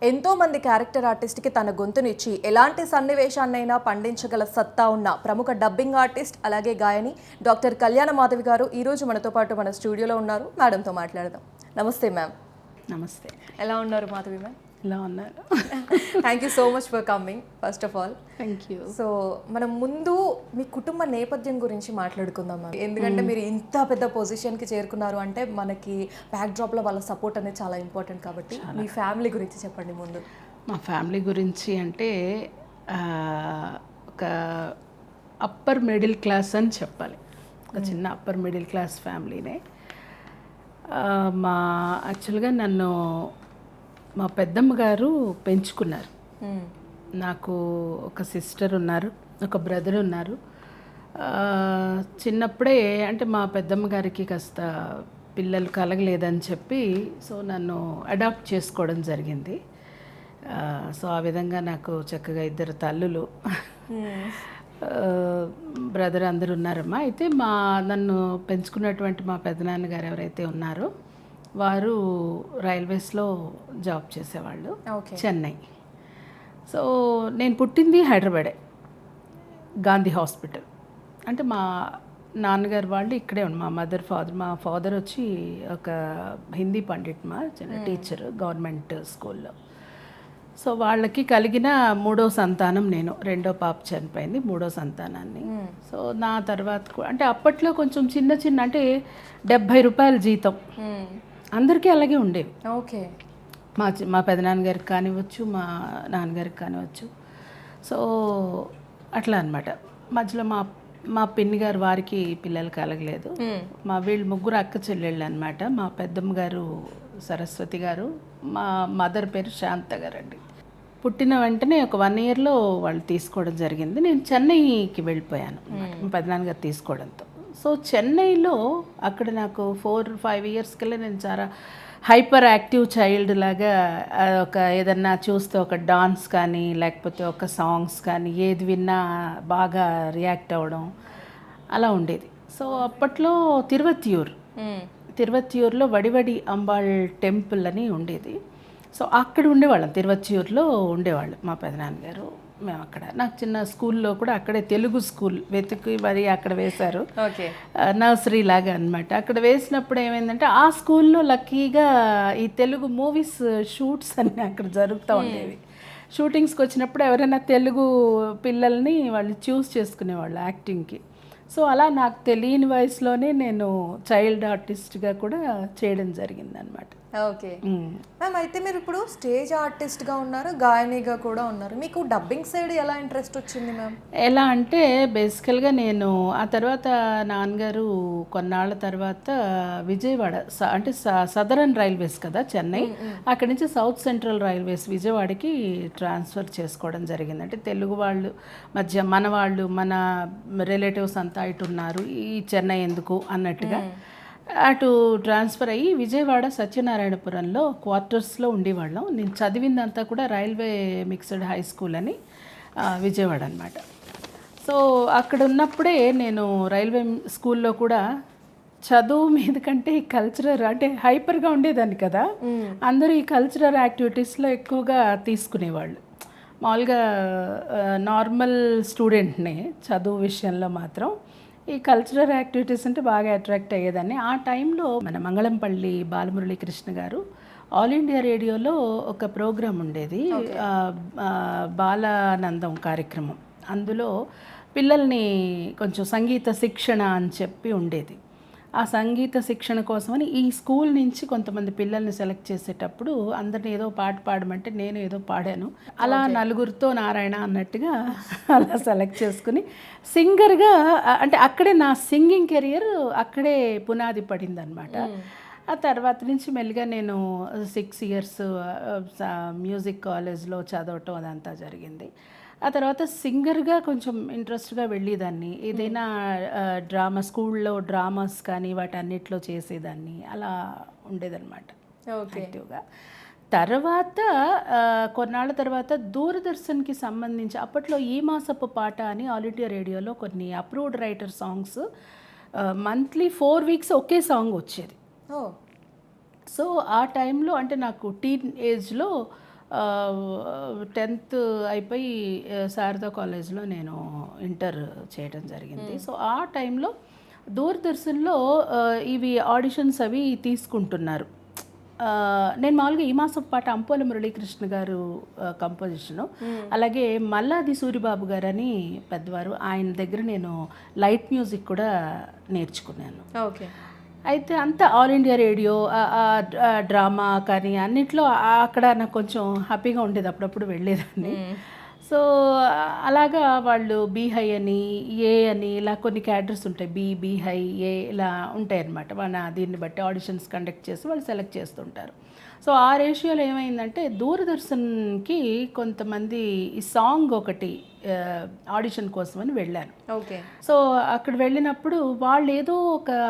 ఎంతోమంది క్యారెక్టర్ ఆర్టిస్ట్కి తన గొంతునిచ్చి ఎలాంటి సన్నివేశాన్నైనా పండించగల సత్తా ఉన్న ప్రముఖ డబ్బింగ్ ఆర్టిస్ట్ అలాగే గాయని డాక్టర్ కళ్యాణ మాధవి గారు ఈరోజు మనతో పాటు మన స్టూడియోలో ఉన్నారు. మేడంతో మాట్లాడదాం. నమస్తే మ్యామ్. నమస్తే. ఎలా ఉన్నారు మాధవి మ్యామ్? ఎలా ఉన్నారు? Thank you so much for coming first of all. Thank you. So మనం ముందు మీ కుటుంబ నేపథ్యం గురించి మాట్లాడుకుందాం మ్యామ్. ఎందుకంటే మీరు ఇంత పెద్ద పొజిషన్కి చేరుకున్నారు అంటే మనకి బ్యాక్ డ్రాప్లో వాళ్ళ సపోర్ట్ అనేది చాలా ఇంపార్టెంట్. కాబట్టి మీ ఫ్యామిలీ గురించి చెప్పండి ముందు. మా ఫ్యామిలీ గురించి అంటే ఒక అప్పర్ మిడిల్ క్లాస్ అని చెప్పాలి. ఒక చిన్న అప్పర్ మిడిల్ క్లాస్ ఫ్యామిలీనే. యాక్చువల్గా నన్ను మా పెద్దమ్మ గారు పెంచుకున్నారు. నాకు ఒక సిస్టర్ ఉన్నారు, ఒక బ్రదర్ ఉన్నారు. చిన్నప్పుడే అంటే మా పెద్దమ్మ గారికి కాస్త పిల్లలు కలగలేదని చెప్పి సో నన్ను అడాప్ట్ చేసుకోవడం జరిగింది. సో ఆ విధంగా నాకు చక్కగా 2 తల్లులు, బ్రదర్ అందరూ ఉన్నారమ్మా. అయితే నన్ను పెంచుకున్నటువంటి మా పెద్దనాన్నగారు ఎవరైతే ఉన్నారో వారు రైల్వేస్లో జాబ్ చేసేవాళ్ళు, చెన్నై. సో నేను పుట్టింది హైదరాబాదే, గాంధీ హాస్పిటల్. అంటే మా నాన్నగారు వాళ్ళు ఇక్కడే ఉన్నారు. మా ఫాదర్ వచ్చి ఒక హిందీ పండిట్, చిన్న టీచర్ గవర్నమెంట్ స్కూల్లో. సో వాళ్ళకి కలిగిన 3వ సంతానం నేను. 2వ పాప చనిపోయింది, 3వ సంతానాన్ని. సో నా తర్వాత అంటే అప్పట్లో కొంచెం చిన్న అంటే 70 రూపాయల జీతం అందరికీ అలాగే ఉండేవి. ఓకే. మా పెదనాన్నగారికి కానివ్వచ్చు, మా నాన్నగారికి కానివ్వచ్చు. సో అట్లా అనమాట. మధ్యలో మా పిన్ని గారు వారికి పిల్లలు కలగలేదు. వీళ్ళు 3 అక్క చెల్లెళ్ళు అనమాట. మా పెద్దమ్మ గారు సరస్వతి గారు, మా మదర్ పేరు శాంత గారు అండి. పుట్టిన వెంటనే ఒక 1 ఇయర్లో వాళ్ళు తీసుకోవడం జరిగింది. నేను చెన్నైకి వెళ్ళిపోయాను మా పెదనాన్నగారు తీసుకోవడంతో. సో చెన్నైలో అక్కడ నాకు 4-5 ఇయర్స్ కల్లా నేను చాలా హైపర్ యాక్టివ్ చైల్డ్ లాగా ఒక ఏదన్నా చూస్తే ఒక డాన్స్ కానీ లేకపోతే ఒక సాంగ్స్ కానీ ఏది విన్నా బాగా రియాక్ట్ అవ్వడం అలా ఉండేది. సో అప్పట్లో తిరువత్యూర్లో వడివడి అంబాళ్ టెంపుల్ అని ఉండేది. సో అక్కడ ఉండేవాళ్ళం, తిరువత్యూర్లో ఉండేవాళ్ళు మా పెదనాన్నగారు. మేము అక్కడ నాకు చిన్న స్కూల్లో కూడా అక్కడే తెలుగు స్కూల్ వెతికి మరి అక్కడ వేశారు, నర్సరీ లాగా అనమాట. అక్కడ వేసినప్పుడు ఏమైందంటే ఆ స్కూల్లో లక్కీగా ఈ తెలుగు మూవీస్ షూట్స్ అన్నీ అక్కడ జరుగుతూ ఉండేవి. షూటింగ్స్కి వచ్చినప్పుడు ఎవరైనా తెలుగు పిల్లల్ని వాళ్ళు చూస్ చేసుకునేవాళ్ళు యాక్టింగ్కి. సో అలా నాకు తెలియని వయసులోనే నేను చైల్డ్ ఆర్టిస్ట్గా కూడా చేయడం జరిగింది అనమాట. Okay ma'am. అయితే మీరు ఇప్పుడు స్టేజ్ ఆర్టిస్ట్గా ఉన్నారు, గాయనిగా కూడా ఉన్నారు. మీకు డబ్బింగ్ సైడ్ ఎలా ఇంట్రెస్ట్ వచ్చింది మ్యామ్? ఎలా అంటే బేసికల్గా నేను ఆ తర్వాత నాన్నగారు కొన్నాళ్ళ తర్వాత విజయవాడ అంటే సదరన్ రైల్వేస్ కదా చెన్నై, అక్కడి నుంచి సౌత్ సెంట్రల్ రైల్వేస్ విజయవాడకి ట్రాన్స్ఫర్ చేసుకోవడం జరిగింది. అంటే తెలుగు వాళ్ళు మధ్య మన వాళ్ళు మన రిలేటివ్స్ అంతా ఇటు ఉన్నారు, ఈ చెన్నై ఎందుకు అన్నట్టుగా అటు ట్రాన్స్ఫర్ అయ్యి విజయవాడ సత్యనారాయణపురంలో క్వార్టర్స్లో ఉండేవాళ్ళం. నేను చదివిందంతా కూడా రైల్వే మిక్స్డ్ హై స్కూల్ అని విజయవాడ అనమాట. సో అక్కడ ఉన్నప్పుడే నేను రైల్వే స్కూల్లో కూడా చదువు మీద కంటే ఈ కల్చరల్ అంటే హైపర్గా ఉండేదాన్ని కదా, అందరూ ఈ కల్చరల్ యాక్టివిటీస్లో ఎక్కువగా తీసుకునేవాళ్ళు. మామూలుగా నార్మల్ స్టూడెంట్నే, చదువు విషయంలో మాత్రం ఈ కల్చరల్ యాక్టివిటీస్ అంటే బాగా అట్రాక్ట్ అయ్యేదాన్ని. ఆ టైంలో మన మంగళంపల్లి బాలమురళీకృష్ణ గారు ఆల్ ఇండియా రేడియోలో ఒక ప్రోగ్రాం ఉండేది, బాలానందం కార్యక్రమం. అందులో పిల్లల్ని కొంచెం సంగీత శిక్షణ అని చెప్పి ఉండేది. ఆ సంగీత శిక్షణ కోసమని ఈ స్కూల్ నుంచి కొంతమంది పిల్లల్ని సెలెక్ట్ చేసేటప్పుడు అందరిని ఏదో పాట పాడమంటే నేను ఏదో పాడాను. అలా 4గురితో నారాయణ అన్నట్టుగా అలా సెలెక్ట్ చేసుకుని సింగర్గా అంటే అక్కడే నా సింగింగ్ కెరియర్ అక్కడే పునాది పడింది అనమాట. ఆ తర్వాత నుంచి మెల్లిగా నేను 6 ఇయర్స్ మ్యూజిక్ కాలేజ్లో చదవటం అదంతా జరిగింది. ఆ తర్వాత సింగర్గా కొంచెం ఇంట్రెస్ట్గా వెళ్ళేదాన్ని. ఏదైనా డ్రామా స్కూల్లో డ్రామాస్ కానీ వాటన్నిటిలో చేసేదాన్ని, అలా ఉండేదన్నమాట యాక్టివ్గా. తర్వాత కొన్నాళ్ళ తర్వాత దూరదర్శన్కి సంబంధించి అప్పట్లో ఈ మాసపు పాట అని ఆల్ ఇండియా రేడియోలో కొన్ని approved writer songs monthly 4 weeks ఒకే సాంగ్ వచ్చేది. సో ఆ టైంలో అంటే నాకు టీన్ ఏజ్లో టెన్త్ అయిపోయి శారదా కాలేజ్లో నేను ఇంటర్ చేయడం జరిగింది. సో ఆ టైంలో దూరదర్శన్లో ఇవి ఆడిషన్స్ అవి తీసుకుంటున్నారు. నేను మామూలుగా ఈ మాసం పాట అంపోల మురళీకృష్ణ గారు కంపోజిషను, అలాగే మల్లాది సూరిబాబు గారు అని పెద్దవారు, ఆయన దగ్గర నేను లైట్ మ్యూజిక్ కూడా నేర్చుకున్నాను. ఓకే. అయితే అంతా ఆల్ ఇండియా రేడియో, డ్రామా కానీ అన్నిట్లో అక్కడ నాకు కొంచెం హ్యాపీగా ఉండేది, అప్పుడప్పుడు వెళ్ళేదాన్ని. సో అలాగా వాళ్ళు బీ హై అని, ఏ అని, ఇలా కొన్ని క్యాడర్స్ ఉంటాయి, బీ హై, ఏ ఇలా ఉంటాయి అన్నమాట. వాళ్ళ దీన్ని బట్టి ఆడిషన్స్ కండక్ట్ చేసి వాళ్ళు సెలెక్ట్ చేస్తుంటారు. సో ఆ రేషియోలో ఏమైందంటే దూరదర్శన్కి కొంతమంది ఈ సాంగ్ ఒకటి ఆడిషన్ కోసమని వెళ్ళాను. ఓకే. సో అక్కడ వెళ్ళినప్పుడు వాళ్ళు ఏదో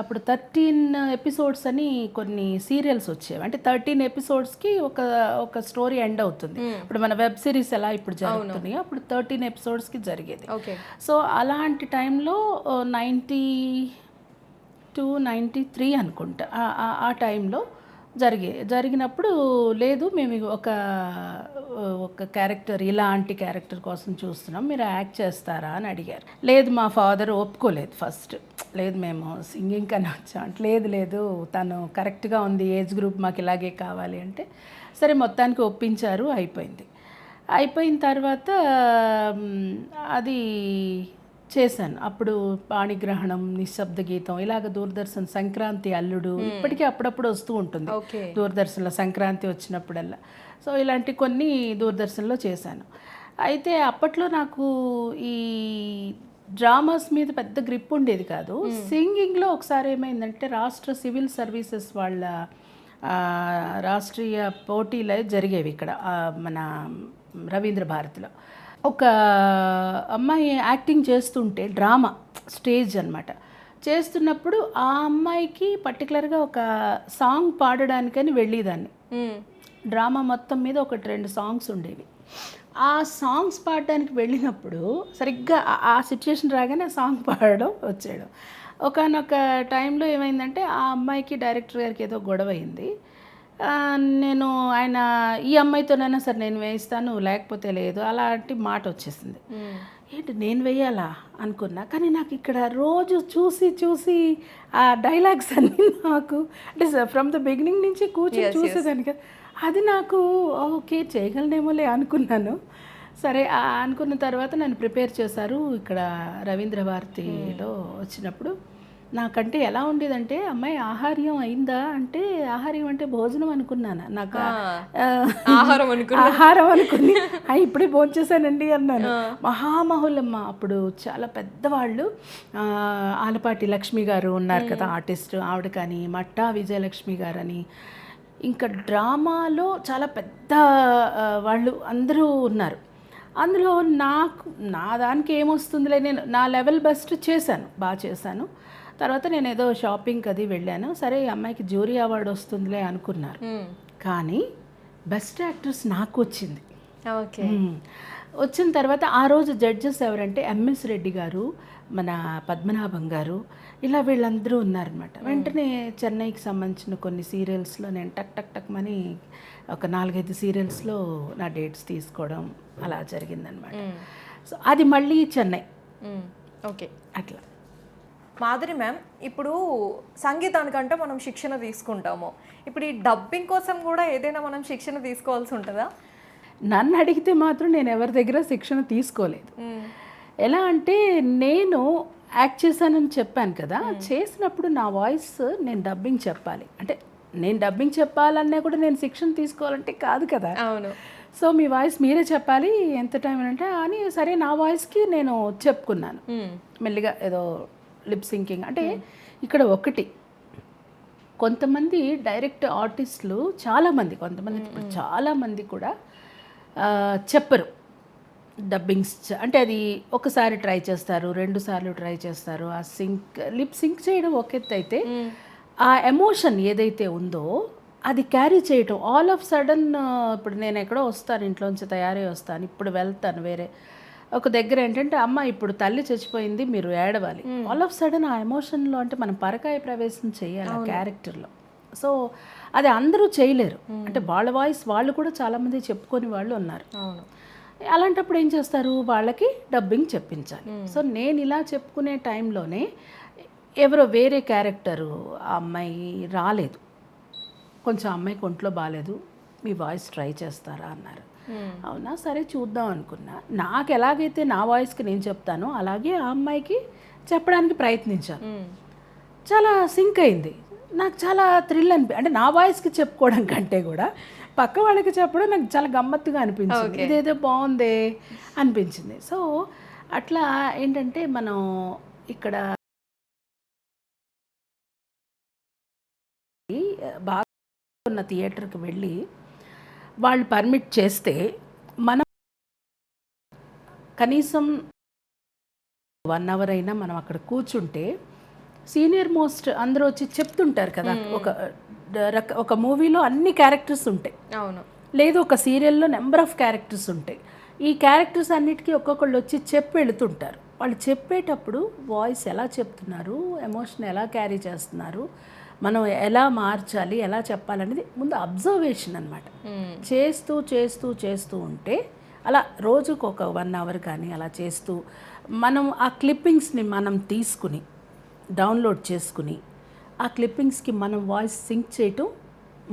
అప్పుడు 13 ఎపిసోడ్స్ అని కొన్ని సీరియల్స్ వచ్చేవి. అంటే 13 ఎపిసోడ్స్కి ఒక స్టోరీ ఎండ్ అవుతుంది. ఇప్పుడు మన వెబ్ సిరీస్ ఎలా ఇప్పుడు జరుగుతున్నాయో అప్పుడు 13 ఎపిసోడ్స్కి జరిగేది. ఓకే. సో అలాంటి టైంలో 92, 93 అనుకుంటా ఆ టైంలో జరిగినప్పుడు, లేదు మేము ఒక క్యారెక్టర్, ఇలాంటి క్యారెక్టర్ కోసం చూస్తున్నాం, మీరు యాక్ట్ చేస్తారా అని అడిగారు. లేదు, మా ఫాదర్ ఒప్పుకోలేదు ఫస్ట్. లేదు, మేము సింగింగ్ కన్నా వచ్చాం అంటే, లేదు తను కరెక్ట్గా ఉంది, ఏజ్ గ్రూప్ మాకు ఇలాగే కావాలి అంటే, సరే మొత్తానికి ఒప్పించారు. అయిపోయిన తర్వాత అది చేశాను. అప్పుడు పాణిగ్రహణం, నిశ్శబ్ద గీతం, ఇలాగ దూరదర్శన్, సంక్రాంతి అల్లుడు, ఇప్పటికీ అప్పుడప్పుడు వస్తూ ఉంటుంది దూరదర్శన్లో సంక్రాంతి వచ్చినప్పుడల్లా. సో ఇలాంటి కొన్ని దూరదర్శన్లో చేశాను. అయితే అప్పట్లో నాకు ఈ డ్రామాస్ మీద పెద్ద గ్రిప్ ఉండేది కాదు. సింగింగ్లో ఒకసారి ఏమైందంటే రాష్ట్ర సివిల్ సర్వీసెస్ వాళ్ళ రాష్ట్రీయ పోటీలు జరిగేవి ఇక్కడ మన రవీంద్ర భారతిలో. ఒక అమ్మాయి యాక్టింగ్ చేస్తుంటే, డ్రామా స్టేజ్ అనమాట, చేస్తున్నప్పుడు ఆ అమ్మాయికి పర్టికులర్గా ఒక సాంగ్ పాడడానికని వెళ్ళేదాన్ని. డ్రామా మొత్తం మీద 1-2 సాంగ్స్ ఉండేవి. ఆ సాంగ్స్ పాడడానికి వెళ్ళినప్పుడు సరిగ్గా ఆ సిచ్యుయేషన్ రాగానే ఆ సాంగ్ పాడడం వచ్చేయడం. ఒకానొక టైంలో ఏమైందంటే ఆ అమ్మాయికి డైరెక్టర్ గారికి ఏదో గొడవ అయింది. నేను ఈ అమ్మాయితోనైనా సరే నేను వేయిస్తాను, లేకపోతే లేదు, అలాంటి మాట వచ్చేసింది. ఏంటి నేను వేయాలా అనుకున్నా, కానీ నాకు ఇక్కడ రోజు చూసి ఆ డైలాగ్స్ అన్నీ నాకు అంటే ఫ్రమ్ ద బిగినింగ్ నుంచి కూర్చొని చూసేదాన్ని కదా, అది నాకు ఓకే చేయగలనేమోలే అనుకున్నాను. సరే అనుకున్న తర్వాత నన్ను ప్రిపేర్ చేశారు. ఇక్కడ రవీంద్ర భారతిలో వచ్చినప్పుడు నాకంటే ఎలా ఉండేదంటే, అమ్మాయి ఆహార్యం అయిందా అంటే, ఆహార్యం అంటే భోజనం అనుకున్నాను. నాకు ఆహారం అనుకుని ఇప్పుడే భోంచేశానండి అన్నాను. మహామహులమ్మ అప్పుడు చాలా పెద్దవాళ్ళు, ఆలపాటి లక్ష్మి గారు ఉన్నారు కదా ఆర్టిస్ట్, ఆవిడ కానీ, మట్టా విజయలక్ష్మి గారు అని, ఇంకా డ్రామాలో చాలా పెద్ద వాళ్ళు అందరూ ఉన్నారు. అందులో నా దానికి ఏమొస్తుందిలే, నేను నా లెవెల్ బెస్ట్ చేశాను, బాగా చేశాను. తర్వాత నేను ఏదో షాపింగ్కి అది వెళ్ళాను. సరే ఈ అమ్మాయికి జ్యూరీ అవార్డు వస్తుందిలే అనుకున్నారు, కానీ బెస్ట్ యాక్ట్రెస్ నాకు వచ్చింది. ఓకే. వచ్చిన తర్వాత ఆ రోజు జడ్జెస్ ఎవరంటే ఎంఎస్ రెడ్డి గారు, మన పద్మనాభం గారు, ఇలా వీళ్ళందరూ ఉన్నారనమాట. వెంటనే చెన్నైకి సంబంధించిన కొన్ని సీరియల్స్లో నేను టక్ మని ఒక 4-5 సీరియల్స్లో నా డేట్స్ తీసుకోవడం అలా జరిగిందనమాట. సో అది మళ్ళీ చెన్నై. ఓకే. అట్లా. మాధురి మ్యామ్, ఇప్పుడు సంగీతానికంటే మనం శిక్షణ తీసుకుంటాము, ఇప్పుడు ఈ డబ్బింగ్ కోసం కూడా ఏదైనా మనం శిక్షణ తీసుకోవాల్సి ఉంటుందా? నన్ను అడిగితే మాత్రం నేను ఎవరి దగ్గర శిక్షణ తీసుకోలేదు. ఎలా అంటే, నేను యాక్ట్ చేశానని చెప్పాను కదా, చేసినప్పుడు నా వాయిస్ నేను డబ్బింగ్ చెప్పాలి. అంటే నేను డబ్బింగ్ చెప్పాలన్నా కూడా నేను శిక్షణ తీసుకోవాలంటే కాదు కదా. అవును. సో మీ వాయిస్ మీరే చెప్పాలి, ఎంత టైం అంటే అని, సరే నా వాయిస్కి నేను చెప్పుకున్నాను మెల్లిగా, ఏదో లిప్ సింకింగ్. అంటే ఇక్కడ ఒకటి, కొంతమంది డైరెక్ట్ ఆర్టిస్టులు చాలామంది, కొంతమంది ఇప్పుడు చాలామంది కూడా చెప్పరు డబ్బింగ్స్. అంటే అది ఒకసారి ట్రై చేస్తారు, 2 సార్లు ట్రై చేస్తారు. ఆ లిప్ సింక్ చేయడం ఒక ఎత్తు అయితే, ఆ ఎమోషన్ ఏదైతే ఉందో అది క్యారీ చేయటం ఆల్ ఆఫ్ సడన్. ఇప్పుడు నేను ఎక్కడో వస్తాను, ఇంట్లోంచి తయారై వస్తాను, ఇప్పుడు వెళ్తాను వేరే ఒక దగ్గర, ఏంటంటే అమ్మ ఇప్పుడు తల్లి చచ్చిపోయింది, మీరు ఏడవాలి. ఆల్ ఆఫ్ సడన్ ఆ ఎమోషన్లో, అంటే మనం పరకాయ ప్రవేశం చేయాలి ఆ క్యారెక్టర్లో. సో అది అందరూ చేయలేరు, అంటే వాళ్ళ వాయిస్ వాళ్ళు కూడా చాలామంది చెప్పుకొని వాళ్ళు ఉన్నారు. అవును. అలాంటప్పుడు ఏం చేస్తారు, వాళ్ళకి డబ్బింగ్ చెప్పించాలి. సో నేను ఇలా చెప్పుకునే టైంలోనే ఎవరో వేరే క్యారెక్టరు ఆ అమ్మాయి రాలేదు, కొంచెం అమ్మాయికి ఒంట్లో బాగాలేదు, మీ వాయిస్ ట్రై చేస్తారా అన్నారు. అవునా, సరే చూద్దాం అనుకున్నా. నాకు ఎలాగైతే నా వాయిస్కి నేను చెప్తానో అలాగే ఆ అమ్మాయికి చెప్పడానికి ప్రయత్నించాను. చాలా సింక్ అయింది. నాకు చాలా థ్రిల్ అంటే నా వాయిస్కి చెప్పుకోవడం కంటే కూడా పక్క వాళ్ళకి చెప్పడం నాకు చాలా గమ్మత్తుగా అనిపించింది. ఇదేదో బాగుందే అనిపించింది. సో అట్లా ఏంటంటే మనం ఇక్కడ బాగా ఉన్న థియేటర్కి వెళ్ళి వాళ్ళు పర్మిట్ చేస్తే మనం కనీసం 1 అవర్ అయినా మనం అక్కడ కూర్చుంటే సీనియర్ మోస్ట్ అందరూ వచ్చి చెప్తుంటారు కదా, ఒక మూవీలో అన్ని క్యారెక్టర్స్ ఉంటాయి, అవును, లేదు ఒక సీరియల్లో నెంబర్ ఆఫ్ క్యారెక్టర్స్ ఉంటాయి. ఈ క్యారెక్టర్స్ అన్నిటికీ ఒక్కొక్కళ్ళు వచ్చి చెప్పి వెళుతుంటారు. వాళ్ళు చెప్పేటప్పుడు వాయిస్ ఎలా చెప్తున్నారు, ఎమోషన్ ఎలా క్యారీ చేస్తున్నారు, మనం ఎలా మార్చాలి, ఎలా చెప్పాలనేది ముందు అబ్జర్వేషన్ అనమాట. చేస్తూ చేస్తూ చేస్తూ ఉంటే అలా రోజుకు ఒక 1 అవర్ కానీ అలా చేస్తూ మనం ఆ క్లిప్పింగ్స్ని మనం తీసుకుని డౌన్లోడ్ చేసుకుని ఆ క్లిప్పింగ్స్కి మనం వాయిస్ సింక్ చేయటం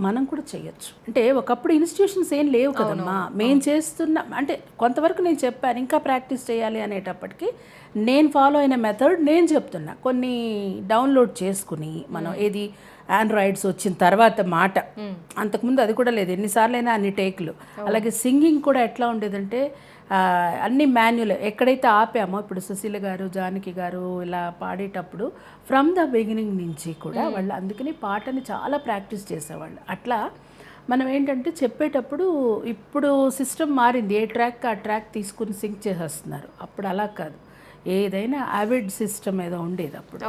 మనం కూడా చేయొచ్చు. అంటే ఒకప్పుడు ఇన్స్టిట్యూషన్స్ ఏం లేవు కదమ్మా, మేము చేస్తున్న అంటే కొంతవరకు నేను చెప్పాను, ఇంకా ప్రాక్టీస్ చేయాలి అనేటప్పటికి నేను ఫాలో అయిన మెథడ్ నేను చెప్తున్నా. కొన్ని డౌన్లోడ్ చేసుకుని మనం ఏది ఆండ్రాయిడ్స్ వచ్చిన తర్వాత మాట, అంతకుముందు అది కూడా లేదు, ఎన్నిసార్లైనా అన్ని టేకులు. అలాగే సింగింగ్ కూడా ఎట్లా ఉండేదంటే అన్ని మాన్యువల్, ఎక్కడైతే ఆపామో ఇప్పుడు సుశీల గారు జానకి గారు ఇలా పాడేటప్పుడు ఫ్రమ్ ద బిగినింగ్ నుంచి కూడా వాళ్ళు అందుకని పాటని చాలా ప్రాక్టీస్ చేసేవాళ్ళు. అట్లా మనం ఏంటంటే చెప్పేటప్పుడు ఇప్పుడు సిస్టమ్ మారింది, ఏ ట్రాక్ ఆ ట్రాక్ తీసుకుని సింక్ చేసేస్తున్నారు. అప్పుడు అలా కాదు, ఏదైనా యావిడ్ సిస్టమ్ ఏదో ఉండేది అప్పుడు,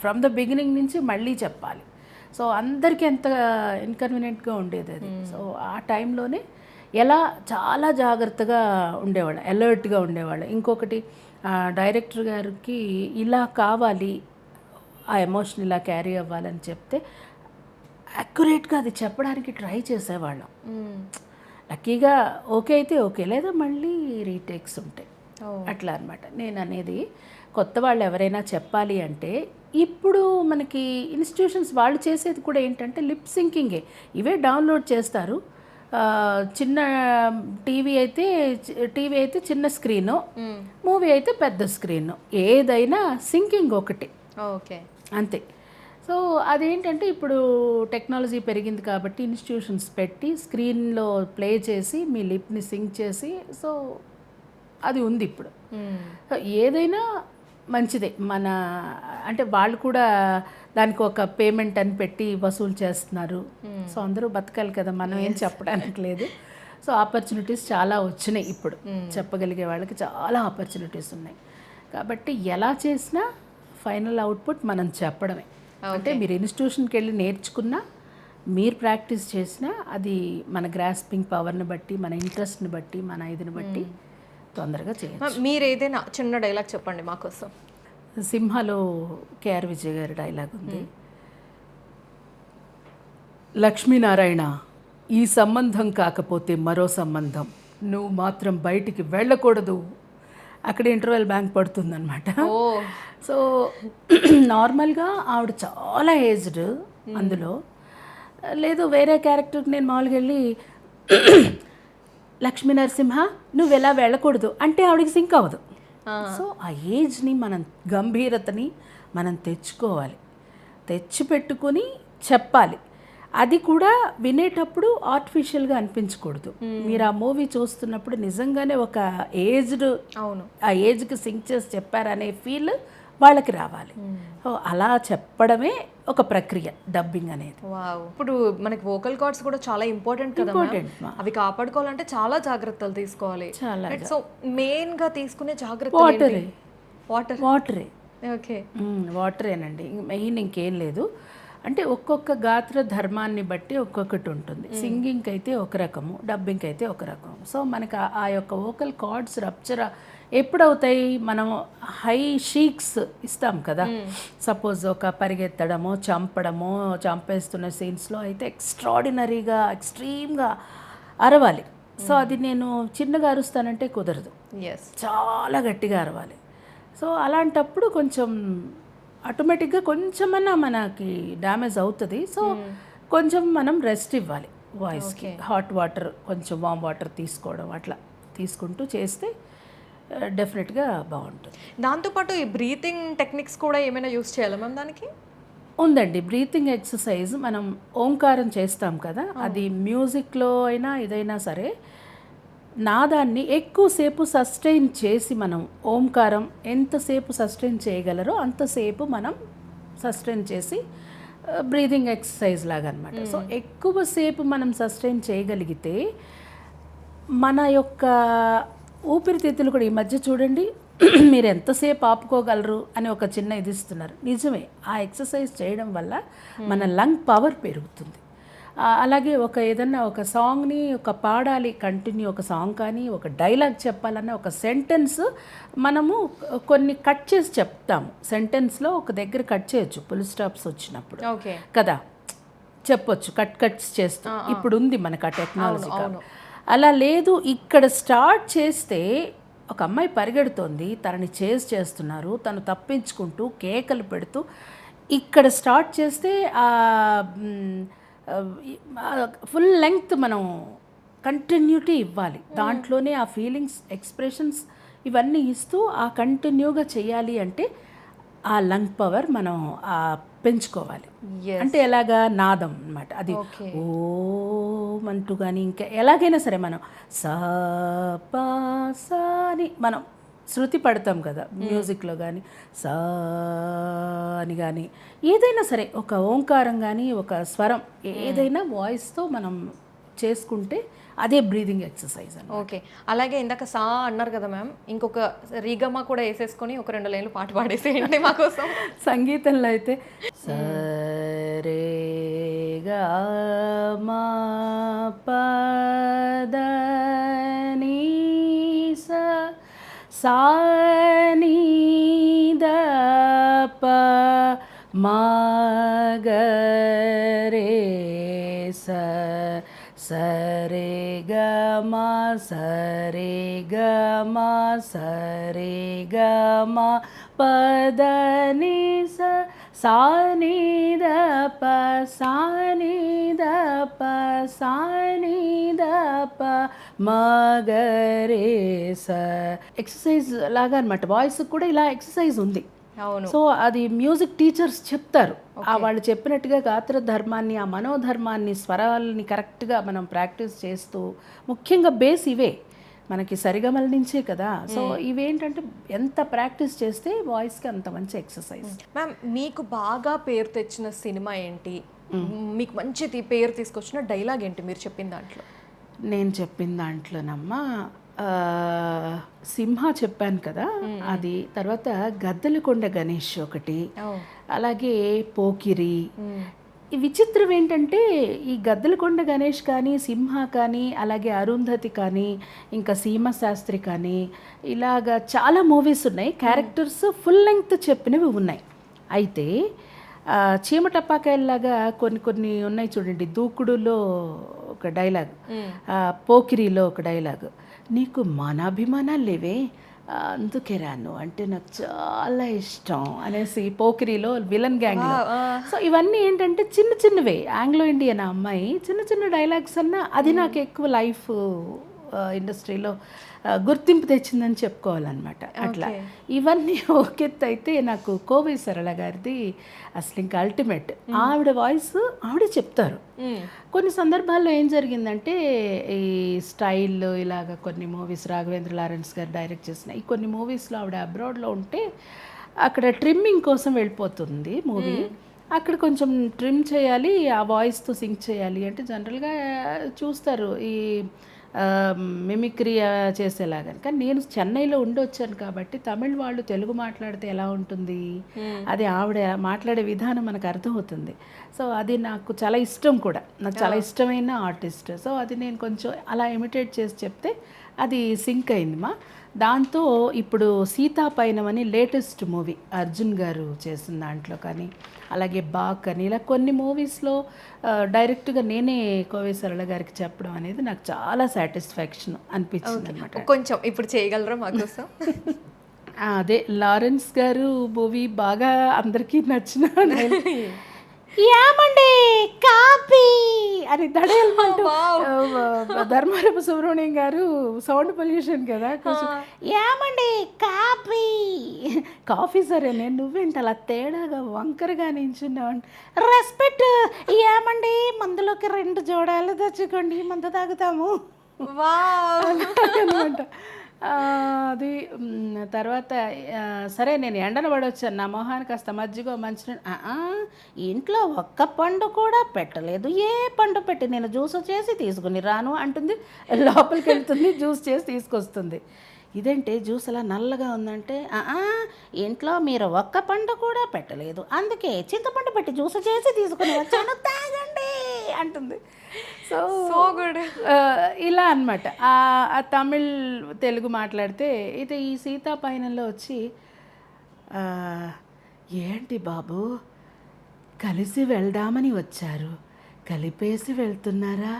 ఫ్రమ్ ద బిగినింగ్ నుంచి మళ్ళీ చెప్పాలి. సో అందరికీ ఎంత ఇన్కన్వీనియంట్గా ఉండేది అది. సో ఆ టైంలోనే ఎలా చాలా జాగ్రత్తగా ఉండేవాళ్ళు, అలర్ట్గా ఉండేవాళ్ళు. ఇంకొకటి డైరెక్టర్ గారికి ఇలా కావాలి, ఆ ఎమోషన్ ఇలా క్యారీ అవ్వాలని చెప్తే అక్యురేట్గా అది చెప్పడానికి ట్రై చేసేవాళ్ళం. లక్కీగా ఓకే అయితే ఓకే, లేదా మళ్ళీ రీటేక్స్ ఉంటాయి. అట్లా అనమాట నేను అనేది. కొత్త వాళ్ళు ఎవరైనా చెప్పాలి అంటే ఇప్పుడు మనకి ఇన్స్టిట్యూషన్స్ వాళ్ళు చేసేది కూడా ఏంటంటే లిప్ సింకింగే, ఇవే డౌన్లోడ్ చేస్తారు. చిన్న టీవీ అయితే చిన్న స్క్రీను, మూవీ అయితే పెద్ద స్క్రీను, ఏదైనా సింకింగ్ ఒకటి, ఓకే అంతే. సో అదేంటంటే ఇప్పుడు టెక్నాలజీ పెరిగింది కాబట్టి ఇన్స్టిట్యూషన్స్ పెట్టి స్క్రీన్లో ప్లే చేసి మీ లిప్ని సింక్ చేసి, సో అది ఉంది ఇప్పుడు. ఏదైనా మంచిదే, మన అంటే వాళ్ళు కూడా దానికి ఒక పేమెంట్ అని పెట్టి వసూలు చేస్తున్నారు. సో అందరూ బతకాలి కదా, మనం ఏం చెప్పడానికి లేదు. సో ఆపర్చునిటీస్ చాలా వచ్చినాయి ఇప్పుడు, చెప్పగలిగే వాళ్ళకి చాలా ఆపర్చునిటీస్ ఉన్నాయి. కాబట్టి ఎలా చేసినా ఫైనల్ అవుట్పుట్ మనం చెప్పడమే. అంటే మీరు ఇన్స్టిట్యూషన్కి వెళ్ళి నేర్చుకున్నా, మీరు ప్రాక్టీస్ చేసినా అది మన గ్రాస్పింగ్ పవర్ని బట్టి, మన ఇంట్రెస్ట్ని బట్టి, మన ఇదిని బట్టి తొందరగా చేయొచ్చు. మీరు ఏదైనా చిన్న డైలాగ్ చెప్పండి మా కోసం. సింహాలో కేఆర్ విజయ్ గారి డైలాగ్ ఉంది, లక్ష్మీనారాయణ ఈ సంబంధం కాకపోతే మరో సంబంధం, నువ్వు మాత్రం బయటికి వెళ్ళకూడదు. అక్కడ ఇంటర్వెల్ బ్యాంక్ పడుతుందన్నమాట. సో నార్మల్గా ఆవిడ చాలా ఏజ్డ్, అందులో లేదు వేరే క్యారెక్టర్కి నేను మామూలుగా వెళ్ళి లక్ష్మీ నరసింహ నువ్వు ఎలా వెళ్ళకూడదు అంటే ఆవిడకి సింక్ అవ్వదు. సో ఆ ఏజ్ని మనం గంభీరతని మనం తెచ్చుకోవాలి, తెచ్చిపెట్టుకొని చెప్పాలి. అది కూడా వినేటప్పుడు ఆర్టిఫిషియల్గా అనిపించకూడదు. మీరు ఆ మూవీ చూస్తున్నప్పుడు నిజంగానే ఒక ఏజ్డ్, అవును ఆ ఏజ్కి సింక్ చేసి చెప్పారనే ఫీల్ వాళ్ళకి రావాలి. సో అలా చెప్పడమే ఒక ప్రక్రియ డబ్బింగ్ అనేది. ఇప్పుడు మనకి వోకల్ కార్డ్స్ కూడా చాలా ఇంపార్టెంట్ కదా, అవి కాపాడుకోవాలంటే చాలా జాగ్రత్తలు తీసుకోవాలి. సో మెయిన్ గా తీసుకునే జాగ్రత్త వాటరే. ఓకే, వాటరేనండి, మెయిన్ ఇంకేం లేదు. అంటే ఒక్కొక్క గాత్ర ధర్మాన్ని బట్టి ఒక్కొక్కటి ఉంటుంది. సింగింగ్కి అయితే ఒక రకము, డబ్బింగ్కి అయితే ఒక రకము. సో మనకి ఆ యొక్క వోకల్ కార్డ్స్ రప్చర్ ఎప్పుడవుతాయి, మనం హై షీక్స్ ఇస్తాం కదా, సపోజ్ ఒక పరిగెత్తడమో చంపడమో చంపేస్తున్న సీన్స్లో అయితే ఎక్స్ట్రాడినరీగా ఎక్స్ట్రీమ్గా అరవాలి. సో అది నేను చిన్నగా అరుస్తానంటే కుదరదు, ఎస్ చాలా గట్టిగా అరవాలి. సో అలాంటప్పుడు కొంచెం ఆటోమేటిక్గా కొంచెమన్నా మనకి డ్యామేజ్ అవుతుంది. సో కొంచెం మనం రెస్ట్ ఇవ్వాలి వాయిస్కి. హాట్ వాటర్, కొంచెం వామ్ వాటర్ తీసుకోవడం, అట్లా తీసుకుంటూ చేస్తే డెఫినెట్గా బాగుంటుంది. దాంతోపాటు ఈ బ్రీతింగ్ టెక్నిక్స్ కూడా ఏమైనా యూస్ చేయాలా మ్యామ్ దానికి? ఉందండి, బ్రీతింగ్ ఎక్సర్సైజ్. మనం ఓంకారం చేస్తాం కదా, అది మ్యూజిక్లో అయినా ఏదైనా సరే నాదాన్ని ఎక్కువసేపు సస్టైన్ చేసి, మనం ఓంకారం ఎంతసేపు సస్టైన్ చేయగలరో అంతసేపు మనం సస్టైన్ చేసి బ్రీతింగ్ ఎక్సర్సైజ్ లాగా అనమాట. సో ఎక్కువసేపు మనం సస్టైన్ చేయగలిగితే మన యొక్క ఊపిరితిత్తులు కూడా, ఈ మధ్య చూడండి మీరు ఎంతసేపు ఆపుకోగలరు అని ఒక చిన్న ఇది ఇస్తున్నారు. నిజమే, ఆ ఎక్సర్సైజ్ చేయడం వల్ల మన లంగ్ పవర్ పెరుగుతుంది. అలాగే ఏదన్నా ఒక సాంగ్ని పాడాలి కంటిన్యూ, ఒక సాంగ్ కానీ ఒక డైలాగ్ చెప్పాలన్నా ఒక సెంటెన్స్ మనము కొన్ని కట్ చేసి చెప్తాము. సెంటెన్స్లో ఒక దగ్గర కట్ చేయొచ్చు, ఫుల్ స్టాప్స్ వచ్చినప్పుడు కదా చెప్పొచ్చు, కట్స్ చేస్తూ. ఇప్పుడు ఉంది మనకు ఆ టెక్నాలజీ. అలా లేదు, ఇక్కడ స్టార్ట్ చేస్తే ఒక అమ్మాయి పరిగెడుతోంది, తనని చేజ్ చేస్తున్నారు, తను తప్పించుకుంటూ కేకలు పెడుతూ ఇక్కడ స్టార్ట్ చేస్తే ఫుల్ లెంగ్త్ మనం కంటిన్యూటీ ఇవ్వాలి. దాంట్లోనే ఆ ఫీలింగ్స్, ఎక్స్ప్రెషన్స్ ఇవన్నీ ఇస్తూ ఆ కంటిన్యూగా చేయాలి. అంటే ఆ లంగ్ పవర్ మనం పెంచుకోవాలి. అంటే ఎలాగా, నాదం అన్నమాట అది. ఓ అంటూ కానీ ఇంకా ఎలాగైనా సరే మనం సా పా సా అని మనం శృతి పడతాం కదా మ్యూజిక్లో, కానీ సా అని కానీ ఏదైనా సరే ఒక ఓంకారం కానీ ఒక స్వరం ఏదైనా వాయిస్తో మనం చేసుకుంటే అదే బ్రీదింగ్ ఎక్సర్సైజ్ అని. ఓకే, అలాగే ఇందాక సా అన్నారు కదా మ్యామ్, ఇంకొక రీగమా కూడా వేసేసుకొని ఒక 2 లైన్లు పాట పాడేసేయండి మా కోసం. సంగీతంలో అయితే సరే గా మా పద నీ సా సా నీ ద ప మా గ రే స సరే గ మా సరే గ మా సరే గ మా పద ని స సా ని ద ప సా ని ద ప సా ని ద ప మ గ రే స. ఎక్సర్సైజ్ లాగా అనమాట. వాయిస్ కూడా ఇలా ఎక్సర్సైజ్ ఉంది. సో అది మ్యూజిక్ టీచర్స్ చెప్తారు. వాళ్ళు చెప్పినట్టుగా గాత్ర ధర్మాన్ని, ఆ మనోధర్మాన్ని, స్వరాలని కరెక్ట్గా మనం ప్రాక్టీస్ చేస్తూ, ముఖ్యంగా బేస్ ఇవే మనకి సరిగమల నుంచే కదా. సో ఇవేంటంటే ఎంత ప్రాక్టీస్ చేస్తే వాయిస్కి అంత మంచి ఎక్సర్సైజ్. మ్యామ్, మీకు బాగా పేరు తెచ్చిన సినిమా ఏంటి? మీకు మంచి పేరు తీసుకొచ్చిన డైలాగ్ ఏంటి మీరు చెప్పిన దాంట్లో? నేను చెప్పిన దాంట్లోనమ్మా సింహ చెప్పాను కదా, అది. తర్వాత గద్దలకొండ గణేష్ ఒకటి, అలాగే పోకిరి. ఈ విచిత్రం ఏంటంటే ఈ గద్దలకొండ గణేష్ కానీ, సింహ కానీ, అలాగే అరుంధతి కానీ, ఇంకా సీమశాస్త్రి కానీ, ఇలాగా చాలా మూవీస్ ఉన్నాయి. క్యారెక్టర్స్ ఫుల్ లెంగ్త్ చెప్పినవి ఉన్నాయి. అయితే చీమటప్పాకాయల్లాగా కొన్ని ఉన్నాయి చూడండి. దూకుడులో ఒక డైలాగ్, పోకిరిలో ఒక డైలాగ్, నీకు మానాభిమానాలు లేవే అందుకే రాను అంటే నాకు చాలా ఇష్టం అనేసి పోకిరిలో విలన్ గ్యాంగ్లో. సో ఇవన్నీ ఏంటంటే చిన్నవే, ఆంగ్లో ఇండియన్ అమ్మాయి చిన్న చిన్న డైలాగ్స్ అన్నా అది నాకు ఎక్కువ లైఫ్ ఇండస్ట్రీలో గుర్తింపు తెచ్చిందని చెప్పుకోవాలన్నమాట. అట్లా ఇవన్నీ ఒకెత్తు అయితే నాకు కోవై సరళ గారిది అసలు ఇంకా అల్టిమేట్. ఆవిడ వాయిస్ ఆవిడే చెప్తారు. కొన్ని సందర్భాల్లో ఏం జరిగిందంటే ఈ స్టైల్ ఇలాగ కొన్ని మూవీస్ రాఘవేంద్ర లారెన్స్ గారు డైరెక్ట్ చేసిన ఈ కొన్ని మూవీస్లో ఆవిడ అబ్రాడ్లో ఉంటే అక్కడ ట్రిమ్మింగ్ కోసం వెళ్ళిపోతుంది మూవీ. అక్కడ కొంచెం ట్రిమ్ చేయాలి, ఆ వాయిస్తో సింక్ చేయాలి అంటే జనరల్గా చూస్తారు ఈ మిమిక్రీ చేసేలాగా. కానీ నేను చెన్నైలో ఉండొచ్చాను కాబట్టి తమిళ్ వాళ్ళు తెలుగు మాట్లాడితే ఎలా ఉంటుంది, అది ఆవిడ మాట్లాడే విధానం మనకు అర్థమవుతుంది. సో అది నాకు చాలా ఇష్టం కూడా, నాకు చాలా ఇష్టమైన ఆర్టిస్ట్. సో అది నేను కొంచెం అలా ఇమిటేట్ చేసి చెప్తే అది సింక్ అయిందిమా. దాంతో ఇప్పుడు సీతాపైనం అని లేటెస్ట్ మూవీ అర్జున్ గారు చేసిన దాంట్లో కానీ, అలాగే బాక్ అని, ఇలా కొన్ని మూవీస్లో డైరెక్ట్గా నేనే కోవే సరళ గారికి చెప్పడం అనేది నాకు చాలా సాటిస్ఫాక్షన్ అనిపించింది అనమాట. కొంచెం ఇప్పుడు చేయగలరా మాకోసం? అదే లారెన్స్ గారు మూవీ బాగా అందరికీ నచ్చిన ఏమండి కాపీ అని దడేయాలంటూ ధర్మారపు సుబ్రహ్మణ్యం గారు సౌండ్ పొల్యూషన్ కదా కొంచెం, ఏమండి కాపీ కాఫీ సరేనే నువ్వేంటి అలా తేడాగా వంకరగా నించున్నావు, రెస్పెక్ట్ ఏమండి మందులోకి 2 జోడాలు తెచ్చుకోండి మందు తాగుతాము అనమాట. అది తర్వాత సరే నేను ఎండన పడొచ్చాను, నా మొహానికి కాస్త మజ్జిగో మంచి ఇంట్లో ఒక్క పండు కూడా పెట్టలేదు, ఏ పండు పెట్టి నేను జ్యూస్ చేసి తీసుకుని రాను అంటుంది. లోపలికి వెళ్తుంది, జ్యూస్ చేసి తీసుకొస్తుంది. ఇదేంటి జ్యూస్ అలా నల్లగా ఉందంటే, ఇంట్లో మీరు ఒక్క పండు కూడా పెట్టలేదు, అందుకే చింతపండు పెట్టి జ్యూస్ చేసి తీసుకుని వచ్చాను, తాగండి అంటుంది. So good. ఇలా అనమాట. తమిళ్ తెలుగు మాట్లాడితే అయితే ఈ సీతాపైనంలో వచ్చి ఏంటి బాబు కలిసి వెళ్దామని వచ్చారు, కలిపేసి వెళ్తున్నారా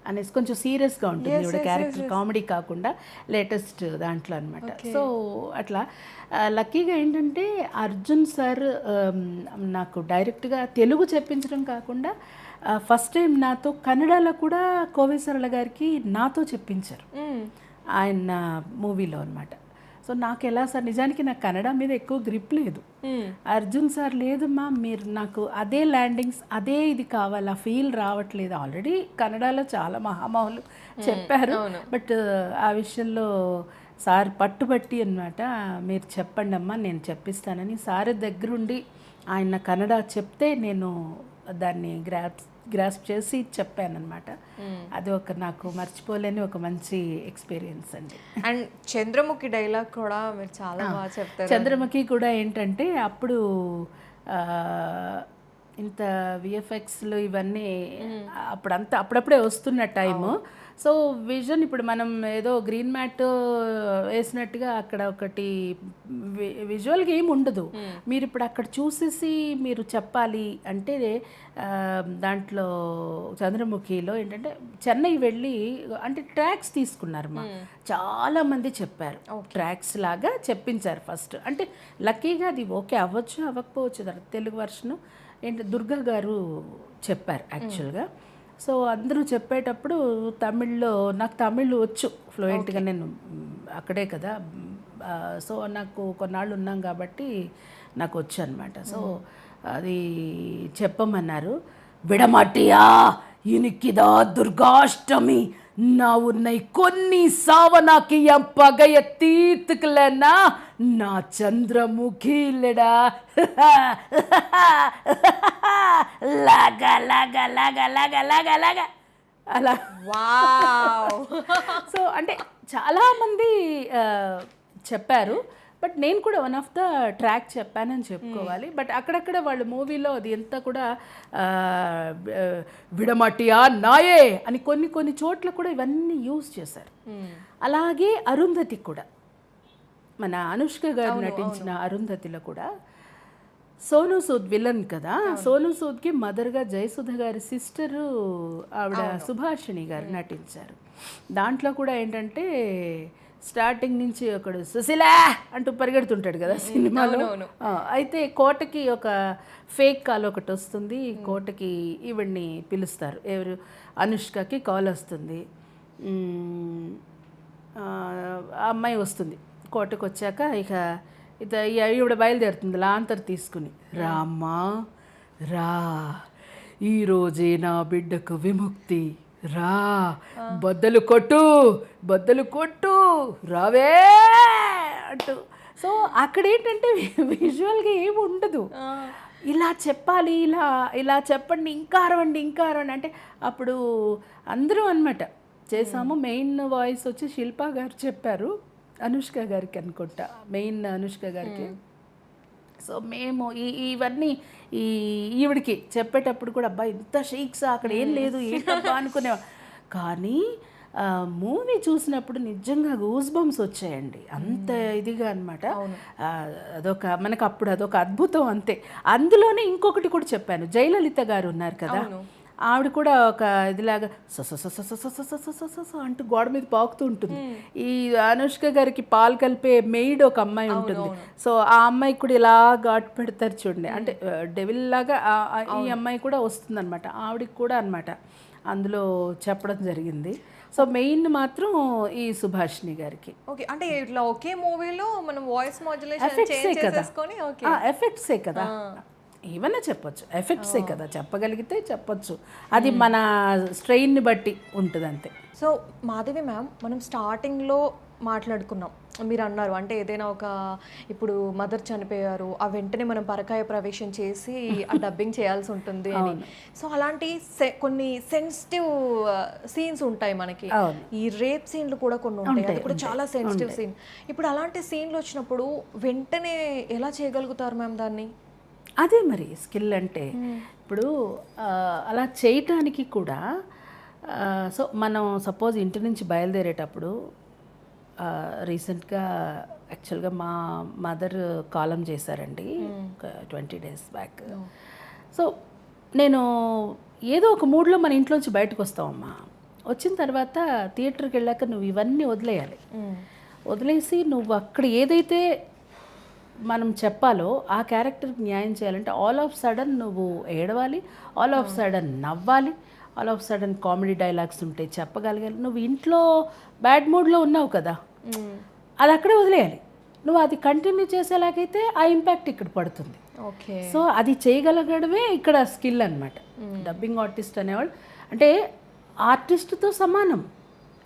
అనేసి కొంచెం సీరియస్గా ఉంటుంది ఇప్పుడు క్యారెక్టర్, కామెడీ కాకుండా లేటెస్ట్ దాంట్లో అనమాట. సో అట్లా లక్కీగా ఏంటంటే అర్జున్ సార్ నాకు డైరెక్ట్గా తెలుగు చెప్పించడం కాకుండా ఫస్ట్ టైం నాతో కన్నడలో కూడా కోవే సరళ గారికి నాతో చెప్పించారు ఆయన మూవీలో అనమాట. సో నాకు ఎలా సార్, నిజానికి నాకు కన్నడ మీద ఎక్కువ గ్రిప్ లేదు. అర్జున్ సార్ లేదమ్మా మీరు నాకు అదే ల్యాండింగ్స్ అదే ఇది కావాలి, ఆ ఫీల్ రావట్లేదు. ఆల్రెడీ కన్నడలో చాలా మహామహులు చెప్పారు, బట్ ఆ విషయంలో సార్ పట్టుబట్టి అనమాట, మీరు చెప్పండి అమ్మా నేను చెప్పిస్తానని సార్ దగ్గరుండి ఆయన కన్నడ చెప్తే నేను దాన్ని గ్రాస్ప్ చేసి చెప్పానమాట. అది ఒక నాకు మర్చిపోలేని ఒక మంచి ఎక్స్పీరియన్స్ అండి. అండ్ చంద్రముఖి డైలాగ్ కూడా మీరు చాలా బాగా చెప్తారు. చంద్రముఖి కూడా ఏంటంటే అప్పుడు ఇంత విఎఫ్ఎక్స్లు ఇవన్నీ అప్పుడప్పుడే వస్తున్న టైము. సో విజన్ ఇప్పుడు మనం ఏదో గ్రీన్ మ్యాట్ వేసినట్టుగా అక్కడ ఒకటి విజువల్గా ఏమి ఉండదు. మీరు ఇప్పుడు అక్కడ చూసేసి మీరు చెప్పాలి అంటే దాంట్లో చంద్రముఖిలో ఏంటంటే చెన్నై వెళ్ళి అంటే ట్రాక్స్ తీసుకున్నారు చాలామంది చెప్పారు, ట్రాక్స్ లాగా చెప్పించారు ఫస్ట్. అంటే లక్కీగా అది ఓకే అవ్వచ్చు అవ్వకపోవచ్చు, తెలుగు వర్షను ఏంటి దుర్గా గారు చెప్పారు యాక్చువల్గా. సో అందరూ చెప్పేటప్పుడు తమిళ్లో నాకు తమిళ్ వచ్చు ఫ్లూయెంట్గా, నేను అక్కడే కదా. సో నాకు కొన్నాళ్ళు ఉన్నాం కాబట్టి నాకు వచ్చు అనమాట. సో అది చెప్పమన్నారు. విడమాటియా ఇనికిదా దుర్గాష్టమి నా ఉన్నై కొన్ని సావనాకి ఎం పగయ తీతుకులేనా నా చంద్రముఖిలడా లాగా లాగా లాగా లాగా లాగా లాగా అలా. సో అంటే చాలామంది చెప్పారు, బట్ నేను కూడా వన్ ఆఫ్ ద ట్రాక్ చెప్పానని చెప్పుకోవాలి. బట్ అక్కడక్కడ వాళ్ళ మూవీలో అది ఎంత కూడా విడమటియా నాయే అని కొన్ని చోట్ల కూడా ఇవన్నీ యూజ్ చేశారు. అలాగే అరుంధతి కూడా, మన అనుష్క గారు నటించిన అరుంధతిలో కూడా సోనూ సూద్ విలన్ కదా, సోనూ సూద్కి మదర్గా జయసుధ గారి సిస్టరు ఆవిడ సుభాషిణి గారు నటించారు. దాంట్లో కూడా ఏంటంటే స్టార్టింగ్ నుంచి ఒకడు సుశీలా అంటూ పరిగెడుతుంటాడు కదా సినిమాలో. అయితే కోటకి ఒక ఫేక్ కాల్ ఒకటి వస్తుంది, కోటకి ఈవిడ్ని పిలుస్తారు, ఎవరు అనుష్కకి కాల్ వస్తుంది, ఆ అమ్మాయి వస్తుంది. కోటకు వచ్చాక ఇక ఈవిడ బయలుదేరుతుంది లాంతర్ తీసుకుని, రామ్మా రా ఈరోజే నా బిడ్డకు విముక్తి, రా బద్దలు కొట్టు రావే అంటూ. సో అక్కడ ఏంటంటే విజువల్గా ఏమి ఉండదు, ఇలా చెప్పాలి, ఇలా చెప్పండి, ఇంకా అరవండి అంటే అప్పుడు అందరూ అనమాట చేసాము. మెయిన్ వాయిస్ వచ్చి శిల్పా గారు చెప్పారు, అనుష్క గారికి అనుకుంటా, మెయిన్ అనుష్క గారికి. సో మేము ఇవన్నీ ఈవిడికి చెప్పేటప్పుడు కూడా అబ్బా ఇంత షేక్సా అక్కడ ఏం లేదు ఏంటబ్బా అనుకునేవా. కానీ మూవీ చూసినప్పుడు నిజంగా గూస్ బంప్స్ వచ్చాయండి, అంత ఇదిగా అనమాట. మనకు అప్పుడు అదొక అద్భుతం అంతే. అందులోనే ఇంకొకటి కూడా చెప్పాను, జయలలిత గారు ఉన్నారు కదా, ఆవిడ కూడా ఒక ఇదిలాగా సొస అంటూ గోడ మీద పాకుతూ ఉంటుంది. ఈ అనుష్క గారికి పాలు కలిపే మెయిడ్ ఒక అమ్మాయి ఉంటుంది, సో ఆ అమ్మాయికి కూడా ఇలా ఘాటు పెడతారు చూడండి, అంటే డెవిల్ లాగా ఈ అమ్మాయి కూడా వస్తుందన్నమాట, ఆవిడకి కూడా అనమాట అందులో చెప్పడం జరిగింది. సో మెయిన్ మాత్రం ఈ సుభాషిణి గారికి. ఓకే, అంటే ఇట్లా ఒకే మూవీలో మనం వాయిస్ మాడ్యులేషన్ చేంజ్ చేసేసుకొని ఎఫెక్ట్సే కదా, ఏమన్నా చెప్పొచ్చు, ఎఫెక్ట్సే కదా, చెప్పగలిగితే చెప్పొచ్చు, అది మన స్ట్రెయిన్ని బట్టి ఉంటుంది అంతే. సో మాధవి మ్యామ్, మనం స్టార్టింగ్లో మాట్లాడుకున్నాం, మీరు అన్నారు అంటే ఏదైనా ఒక ఇప్పుడు మదర్ చనిపోయారు, ఆ వెంటనే మనం పరకాయ ప్రవేశం చేసి ఆ డబ్బింగ్ చేయాల్సి ఉంటుంది అని. సో అలాంటి కొన్ని సెన్సిటివ్ సీన్స్ ఉంటాయి మనకి, ఈ రేప్ సీన్లు కూడా కొన్ని ఉంటాయి, అది కూడా చాలా సెన్సిటివ్ సీన్. ఇప్పుడు అలాంటి సీన్లు వచ్చినప్పుడు వెంటనే ఎలా చేయగలుగుతారు మ్యామ్ దాన్ని? అదే మరి స్కిల్ అంటే. ఇప్పుడు అలా చేయటానికి కూడా సో మనం సపోజ్ ఇంటి నుంచి బయలుదేరేటప్పుడు రీసెంట్గా యాక్చువల్గా మా మదర్ కాలం చేశారండి 20 days బ్యాక్. సో నేను ఏదో ఒక మూడ్లో మన ఇంట్లోంచి బయటకు వస్తామమ్మా, వచ్చిన తర్వాత థియేటర్కి వెళ్ళాక నువ్వు ఇవన్నీ వదిలేయాలి, వదిలేసి నువ్వు అక్కడ ఏదైతే మనం చెప్పాలో ఆ క్యారెక్టర్కి న్యాయం చేయాలంటే ఆల్ ఆఫ్ సడన్ నువ్వు ఏడవాలి, ఆల్ ఆఫ్ సడన్ నవ్వాలి, all of sudden comedy dialogues ఉంటాయి చెప్పగలగాలి. నువ్వు ఇంట్లో బ్యాడ్ మూడ్లో ఉన్నావు కదా, అది అక్కడే వదిలేయాలి. నువ్వు అది కంటిన్యూ చేసేలాగైతే ఆ ఇంపాక్ట్ ఇక్కడ పడుతుంది. ఓకే, సో అది చేయగలగడమే ఇక్కడ స్కిల్ అనమాట. డబ్బింగ్ ఆర్టిస్ట్ అనేవాళ్ళు అంటే ఆర్టిస్ట్తో సమానం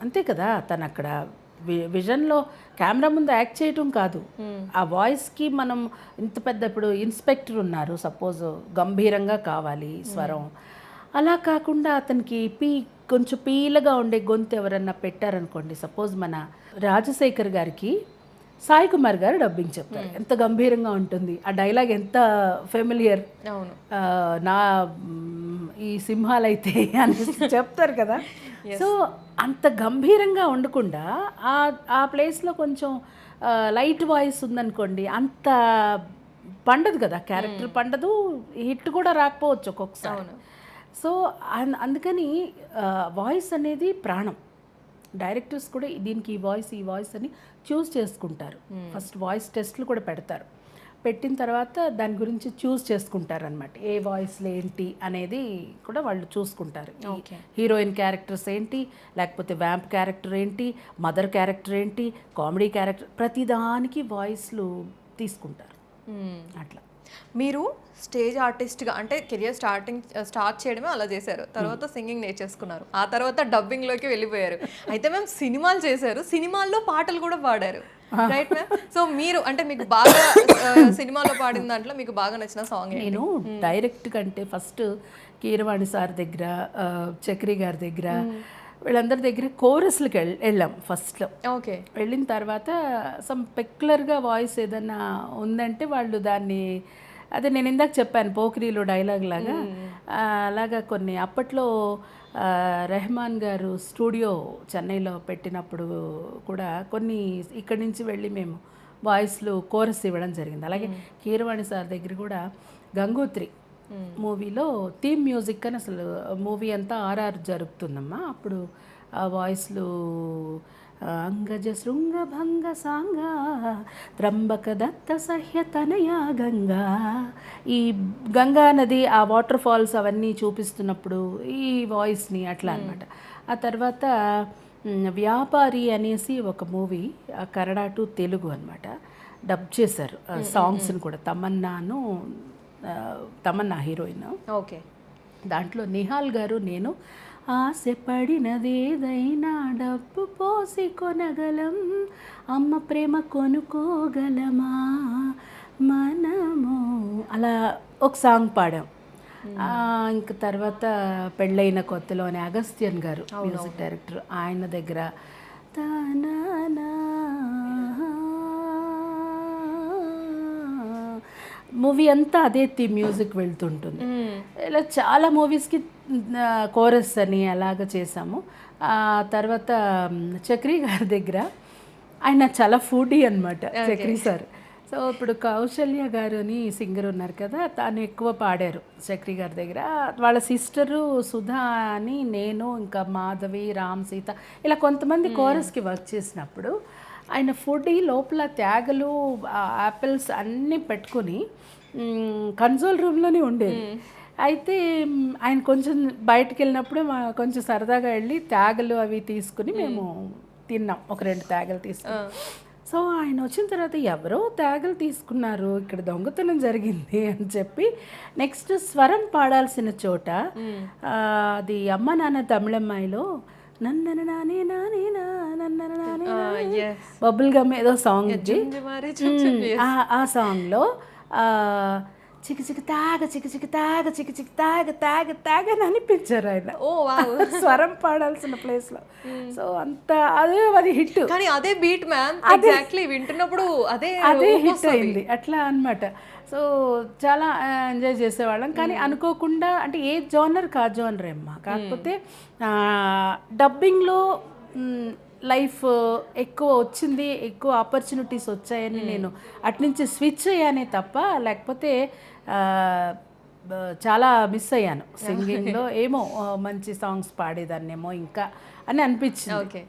అంతే కదా, తను అక్కడ విజన్లో కెమెరా ముందు యాక్ట్ చేయటం కాదు, ఆ వాయిస్కి మనం ఇంత పెద్ద ఇప్పుడు ఇన్స్పెక్టర్ ఉన్నారు సపోజ్, గంభీరంగా కావాలి స్వరం, అలా కాకుండా అతనికి కొంచెం పీలగా ఉండే గొంతు ఎవరన్నా పెట్టారనుకోండి, సపోజ్ మన రాజశేఖర్ గారికి సాయి కుమార్ గారు డబ్బింగ్ చెప్తారు, ఎంత గంభీరంగా ఉంటుంది ఆ డైలాగ్, ఎంత ఫెమిలియర్, నా ఈ సింహాలైతే అని చెప్తారు కదా. సో అంత గంభీరంగా ఉండకుండా ఆ ప్లేస్లో కొంచెం లైట్ వాయిస్ ఉందనుకోండి, అంత పండదు కదా క్యారెక్టర్, పండదు, హిట్ కూడా రాకపోవచ్చు ఒక్కొక్కసారి. సో అందుకని వాయిస్ అనేది ప్రాణం. డైరెక్టర్స్ కూడా దీనికి ఈ వాయిస్ అని చూస్ చేసుకుంటారు, ఫస్ట్ వాయిస్ టెస్ట్లు కూడా పెడతారు, పెట్టిన తర్వాత దాని గురించి చూస్ చేసుకుంటారు అనమాట, ఏ వాయిస్లో ఏంటి అనేది కూడా వాళ్ళు చూసుకుంటారు. హీరోయిన్ క్యారెక్టర్స్ ఏంటి, లేకపోతే వ్యాంప్ క్యారెక్టర్ ఏంటి, మదర్ క్యారెక్టర్ ఏంటి, కామెడీ క్యారెక్టర్, ప్రతిదానికి వాయిస్లు తీసుకుంటారు. అట్లా మీరు స్టేజ్ ఆర్టిస్ట్గా అంటే కెరియర్ స్టార్ట్ చేయడమే అలా చేశారు, తర్వాత సింగింగ్ నేర్చేసుకున్నారు, ఆ తర్వాత డబ్బింగ్లోకి వెళ్ళిపోయారు. అయితే మేము సినిమాలు చేశారు, సినిమాల్లో పాటలు కూడా పాడారు, రైట్ మ్యామ్? సో మీరు అంటే మీకు బాగా సినిమాలో పాడిన దాంట్లో మీకు బాగా నచ్చిన సాంగ్? నేను డైరెక్ట్ కంటే ఫస్ట్ కీరవాణి సార్ దగ్గర, చక్రి గారి దగ్గర, వీళ్ళందరి దగ్గర కోరస్లకి వెళ్ళాం ఫస్ట్లో. ఓకే, వెళ్ళిన తర్వాత సమ్ పెక్యులర్గా వాయిస్ ఏదన్నా ఉందంటే వాళ్ళు దాన్ని, అదే నేను ఇందాక చెప్పాను పోకిరీలో డైలాగ్ లాగా, అలాగా కొన్ని అప్పట్లో రెహమాన్ గారు స్టూడియో చెన్నైలో పెట్టినప్పుడు కూడా కొన్ని ఇక్కడి నుంచి వెళ్ళి మేము వాయిస్లు కోరస్ ఇవ్వడం జరిగింది. అలాగే కీరవాణి సార్ దగ్గర కూడా గంగోత్రి మూవీలో థీమ్ మ్యూజిక్ అని, అసలు మూవీ అంతా ఆర్ఆర్ జరుగుతుందమ్మా, అప్పుడు ఆ వాయిస్లు అంగజ శృంగ భంగ సాంగా త్రంబక దత్త సహ్యతనయా గంగా, ఈ గంగా నది ఆ వాటర్ ఫాల్స్ అవన్నీ చూపిస్తున్నప్పుడు ఈ వాయిస్ని అట్లా అనమాట. ఆ తర్వాత వ్యాపారి అనేసి ఒక మూవీ కన్నడ టు తెలుగు అనమాట, డబ్ చేశారు సాంగ్స్ని కూడా, తమన్నా హీరోయిన్. ఓకే, దాంట్లో నిహాల్ గారు నేను ఆశపడినదేదైనా డబ్బు పోసి కొనగలం, అమ్మ ప్రేమ కొనుక్కోగలమా మనము, అలా ఒక సాంగ్ పాడాం. ఇంక తర్వాత పెళ్ళైన కొత్తలోనే అగస్త్యన్ గారు మ్యూజిక్ డైరెక్టర్, ఆయన దగ్గర మూవీ అంతా అదే మ్యూజిక్ వెళ్తుంటుంది. ఇలా చాలా మూవీస్కి కోరస్ అని అలాగ చేసాము. ఆ తర్వాత చక్రి గారి దగ్గర ఆయన చాలా ఫుడీ అనమాట చక్రి సార్. సో ఇప్పుడు కౌశల్య గారు అని సింగర్ ఉన్నారు కదా, తను ఎక్కువ పాడారు చక్రి గారి దగ్గర. వాళ్ళ సిస్టరు సుధా అని, నేను, ఇంకా మాధవి, రామ్, సీత ఇలా కొంతమంది కోరస్కి వర్క్ చేసినప్పుడు ఆయన ఫుడీ లోపల తేగలు యాపిల్స్ అన్నీ పెట్టుకొని కన్సోల్ రూమ్లోనే ఉండేది. అయితే ఆయన కొంచెం బయటకు వెళ్ళినప్పుడు కొంచెం సరదాగా వెళ్ళి తేగలు అవి తీసుకుని మేము తిన్నాం, ఒక 2 తేగలు తీసుకుని. సో ఆయన వచ్చిన తర్వాత ఎవరో తేగలు తీసుకున్నారు, ఇక్కడ దొంగతనం జరిగింది అని చెప్పి నెక్స్ట్ స్వరం పాడాల్సిన చోట అది అమ్మ నాన్న తమిళమ్మాయిలో నన్న నానే నానే నన్న బబుల్ గమ్ ఏదో సాంగ్, ఆ సాంగ్లో చికి చికి తాగ చికి చికి తాగ చికి చికి తాగ తాగ తాగ అని అనిపించారు ఆయన. స్వరం పాడాల్సిన ప్లేస్ లో. సో అంత అది హిట్, కానీ అదే బీట్ మ్యామ్ ఎగ్జాక్ట్లీ వింటున్నప్పుడు అదే హిట్ అయింది అట్లా అన్నమాట. సో చాలా ఎంజాయ్ చేసేవాళ్ళం. కానీ అనుకోకుండా అంటే ఏ జోనర్ కా జోనర్ అమ్మా, కాకపోతే డబ్బింగ్లో లైఫ్ ఎక్కువ వచ్చింది, ఎక్కువ ఆపర్చునిటీస్ వచ్చాయని నేను అట్నుంచి స్విచ్ అయ్యానే తప్ప, లేకపోతే చాలా మిస్ అయ్యాను సింగింగ్లో. ఏమో మంచి సాంగ్స్ పాడేదాన్నేమో ఇంకా అని అనిపించింది. ఓకే,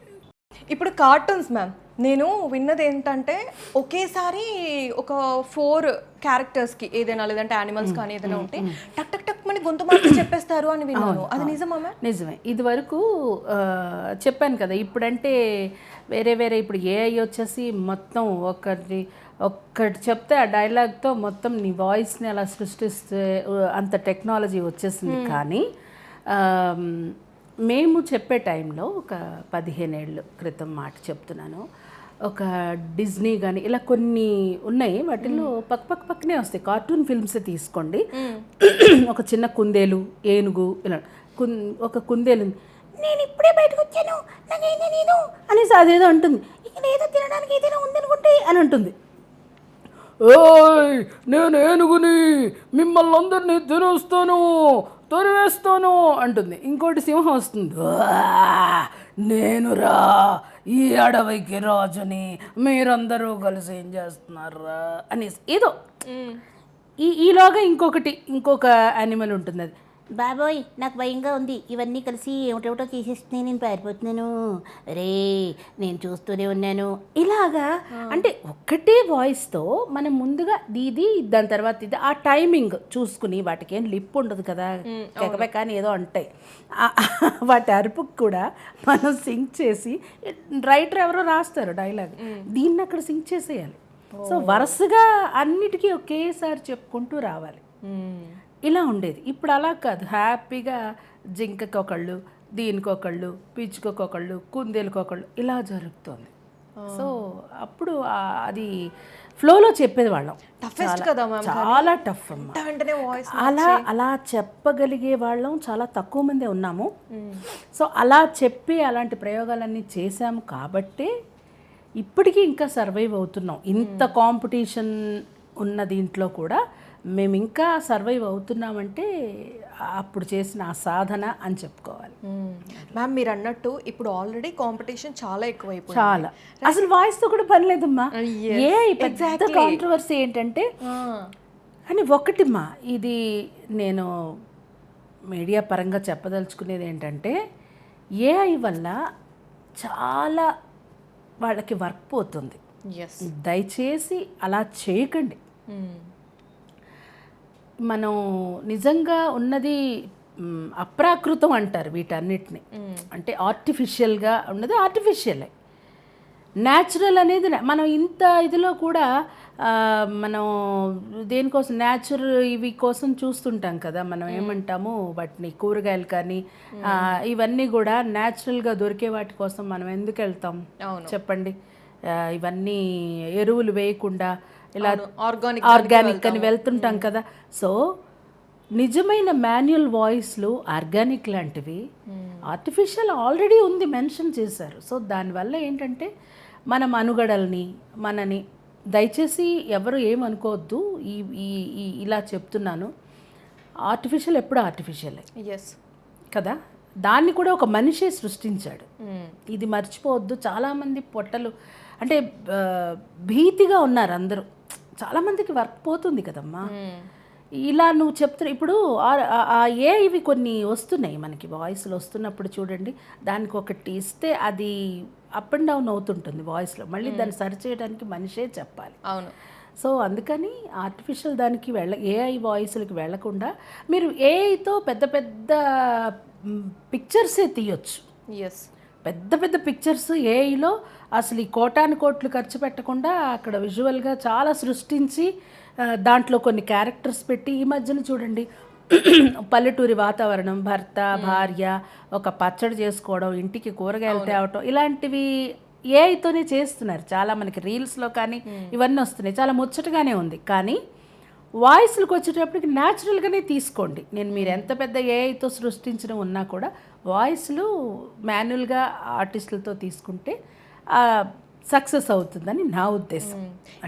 ఇప్పుడు కార్టూన్స్ మ్యామ్ నేను విన్నది ఏంటంటే ఒకేసారి ఒక 4 క్యారెక్టర్స్కి ఏదైనా, లేదంటే యానిమల్స్ కానీ ఏదైనా ఉంటే టక్ టక్ టక్ మని గొంతు మార్చి చెప్పేస్తారు అని విన్నాను, అది నిజమా మ్యామ్? నిజమే. ఇది వరకు చెప్పాను కదా, ఇప్పుడంటే వేరే వేరే ఇప్పుడు ఏఐ వచ్చేసి మొత్తం ఒక్కటి చెప్తే ఆ డైలాగ్తో మొత్తం నీ వాయిస్ని అలా సృష్టిస్తే అంత టెక్నాలజీ వచ్చేసింది. కానీ మేము చెప్పే టైంలో ఒక 15 ఏళ్ళ క్రితం మాట చెప్తున్నాను, ఒక డిజ్నీ కానీ ఇలా కొన్ని ఉన్నాయి, వాటిల్లో పక్కనే వస్తాయి. కార్టూన్ ఫిల్మ్స్ తీసుకోండి, ఒక చిన్న కుందేలు, ఏనుగు, ఇలా ఒక కుందేలు నేను ఇప్పుడే బయటకు వచ్చాను నాకైతే నేను అనేసి అదేదో అంటుంది, ఇక్కడ ఏదో తినడానికి ఏదైనా ఉందనుకుంటే అని అంటుంది. ఓయ్ నేను ఏనుగుని, మిమ్మల్ని అందరినీ తినేస్తాను, తొరివేస్తాను అంటుంది. ఇంకోటి సింహం వస్తుంది, నేను రా ఈ అడవికి రాజుని, మీరందరూ కలిసి ఏం చేస్తున్నారా అనేసి ఏదో. ఈలోగా ఇంకొక యానిమల్ ఉంటుంది, అది బాబోయ్ నాకు భయంగా ఉంది, ఇవన్నీ కలిసి ఏమిటేమిటో చేసేస్తున్నాయి, నేను పారిపోతున్నాను, రే నేను చూస్తూనే ఉన్నాను. ఇలాగా అంటే ఒక్కటే వాయిస్తో మనం ముందుగా ఇది దాని తర్వాత ఇది ఆ టైమింగ్ చూసుకుని, వాటికి ఏం లిప్ ఉండదు కదా, కెకబెక అని ఏదో అంటాయి, వాటి అరుపుకు కూడా మనం సింక్ చేసి, రైటర్ ఎవరో రాస్తారు డైలాగ్, దీన్ని అక్కడ సింక్ చేసేయాలి. సో వరుసగా అన్నిటికీ ఒకేసారి చెప్పుకుంటూ రావాలి, ఇలా ఉండేది. ఇప్పుడు అలా కాదు, హ్యాపీగా జింకకొకళ్ళు, దీనికొకళ్ళు, పిచ్చుకొకళ్ళు, కుందేలుకొకళ్ళు ఇలా జరుగుతుంది. సో అప్పుడు అది ఫ్లోలో చెప్పేది వాళ్ళం, చాలా టఫ్ అమ్మ. అలా చెప్పగలిగే వాళ్ళం చాలా తక్కువ మందే ఉన్నాము. సో అలా చెప్పి అలాంటి ప్రయోగాలన్నీ చేశాము కాబట్టే ఇప్పటికీ ఇంకా సర్వైవ్ అవుతున్నాం. ఇంత కాంపిటీషన్ ఉన్న దీంట్లో కూడా మేము ఇంకా సర్వైవ్ అవుతున్నామంటే అప్పుడు చేసిన ఆ సాధన అని చెప్పుకోవాలి. మ్యామ్ మీరు అన్నట్టు ఇప్పుడు ఆల్రెడీ కాంపిటీషన్ చాలా ఎక్కువైపోయింది, చాలా. అసలు వాయిస్తో కూడా పని లేదమ్మా. పెద్ద కాంట్రవర్సీ ఏంటంటే, అని ఒకటిమ్మా, ఇది నేను మీడియా పరంగా చెప్పదలుచుకునేది ఏంటంటే, ఏఐ వల్ల చాలా వాళ్ళకి వర్క్ పోతుంది. దయచేసి అలా చేయకండి. మనం నిజంగా ఉన్నది అప్రాకృతం అంటారు వీటన్నిటిని, అంటే ఆర్టిఫిషియల్గా ఉన్నది ఆర్టిఫిషియలే, న్యాచురల్ అనేది మనం ఇంత ఇదిలో కూడా మనం దేనికోసం ఇవి కోసం చూస్తుంటాం కదా, మనం ఏమంటాము వాటిని కూరగాయలు కానీ ఇవన్నీ కూడా న్యాచురల్గా దొరికే వాటి కోసం మనం ఎందుకు వెళ్తాం చెప్పండి. ఇవన్నీ ఎరువులు వేయకుండా ఇలా ఆర్గానిక్ అని వెళ్తుంటాం కదా. సో నిజమైన మాన్యువల్ వాయిస్లు ఆర్గానిక్ లాంటివి, ఆర్టిఫిషియల్ ఆల్రెడీ ఉంది, మెన్షన్ చేశారు. సో దానివల్ల ఏంటంటే మన మనుగడల్ని మనని దయచేసి ఎవరు ఏమనుకోవద్దు, ఈ ఈ ఇలా చెప్తున్నాను, ఆర్టిఫిషియల్ ఎప్పుడు ఆర్టిఫిషియలే ఎస్ కదా, దాన్ని కూడా ఒక మనిషే సృష్టించాడు. ఇది మర్చిపోవద్దు. చాలామంది పొట్టలు అంటే భీతిగా ఉన్నారు అందరూ. చాలామందికి వర్క్ పోతుంది కదమ్మా. ఇలా నువ్వు చెప్తున్నా ఇప్పుడు ఇవి కొన్ని వస్తున్నాయి మనకి, వాయిస్లో వస్తున్నప్పుడు చూడండి, దానికి ఒకటి ఇస్తే అది అప్ అండ్ డౌన్ అవుతుంటుంది వాయిస్లో, మళ్ళీ దాన్ని సరి చేయడానికి మనిషే చెప్పాలి. అవును. సో అందుకని ఆర్టిఫిషియల్ దానికి ఏఐ వాయిస్లకి వెళ్ళకుండా మీరు ఏఐతో పెద్ద పెద్ద పిక్చర్సే తీయొచ్చు. ఎస్, పెద్ద పెద్ద పిక్చర్స్ ఏఐలో అసలు ఈ కోటాను కోట్లు ఖర్చు పెట్టకుండా అక్కడ విజువల్గా చాలా సృష్టించి దాంట్లో కొన్ని క్యారెక్టర్స్ పెట్టి, ఈ మధ్యన చూడండి పల్లెటూరి వాతావరణం, భర్త భార్య ఒక పచ్చడి చేసుకోవడం, ఇంటికి కూరగాయలు తేవటం, ఇలాంటివి ఏఐతోనే చేస్తున్నారు చాలా. మనకి రీల్స్లో కానీ ఇవన్నీ వస్తున్నాయి, చాలా ముచ్చటగానే ఉంది. కానీ వాయిస్లకు వచ్చేటప్పటికి న్యాచురల్గానే తీసుకోండి. మీరు ఎంత పెద్ద ఏఐతో సృష్టించిన ఉన్నా కూడా వాయిస్లు మాన్యువల్గా ఆర్టిస్టులతో తీసుకుంటే సక్సెస్ అవుతుందని నా ఉద్దేశం.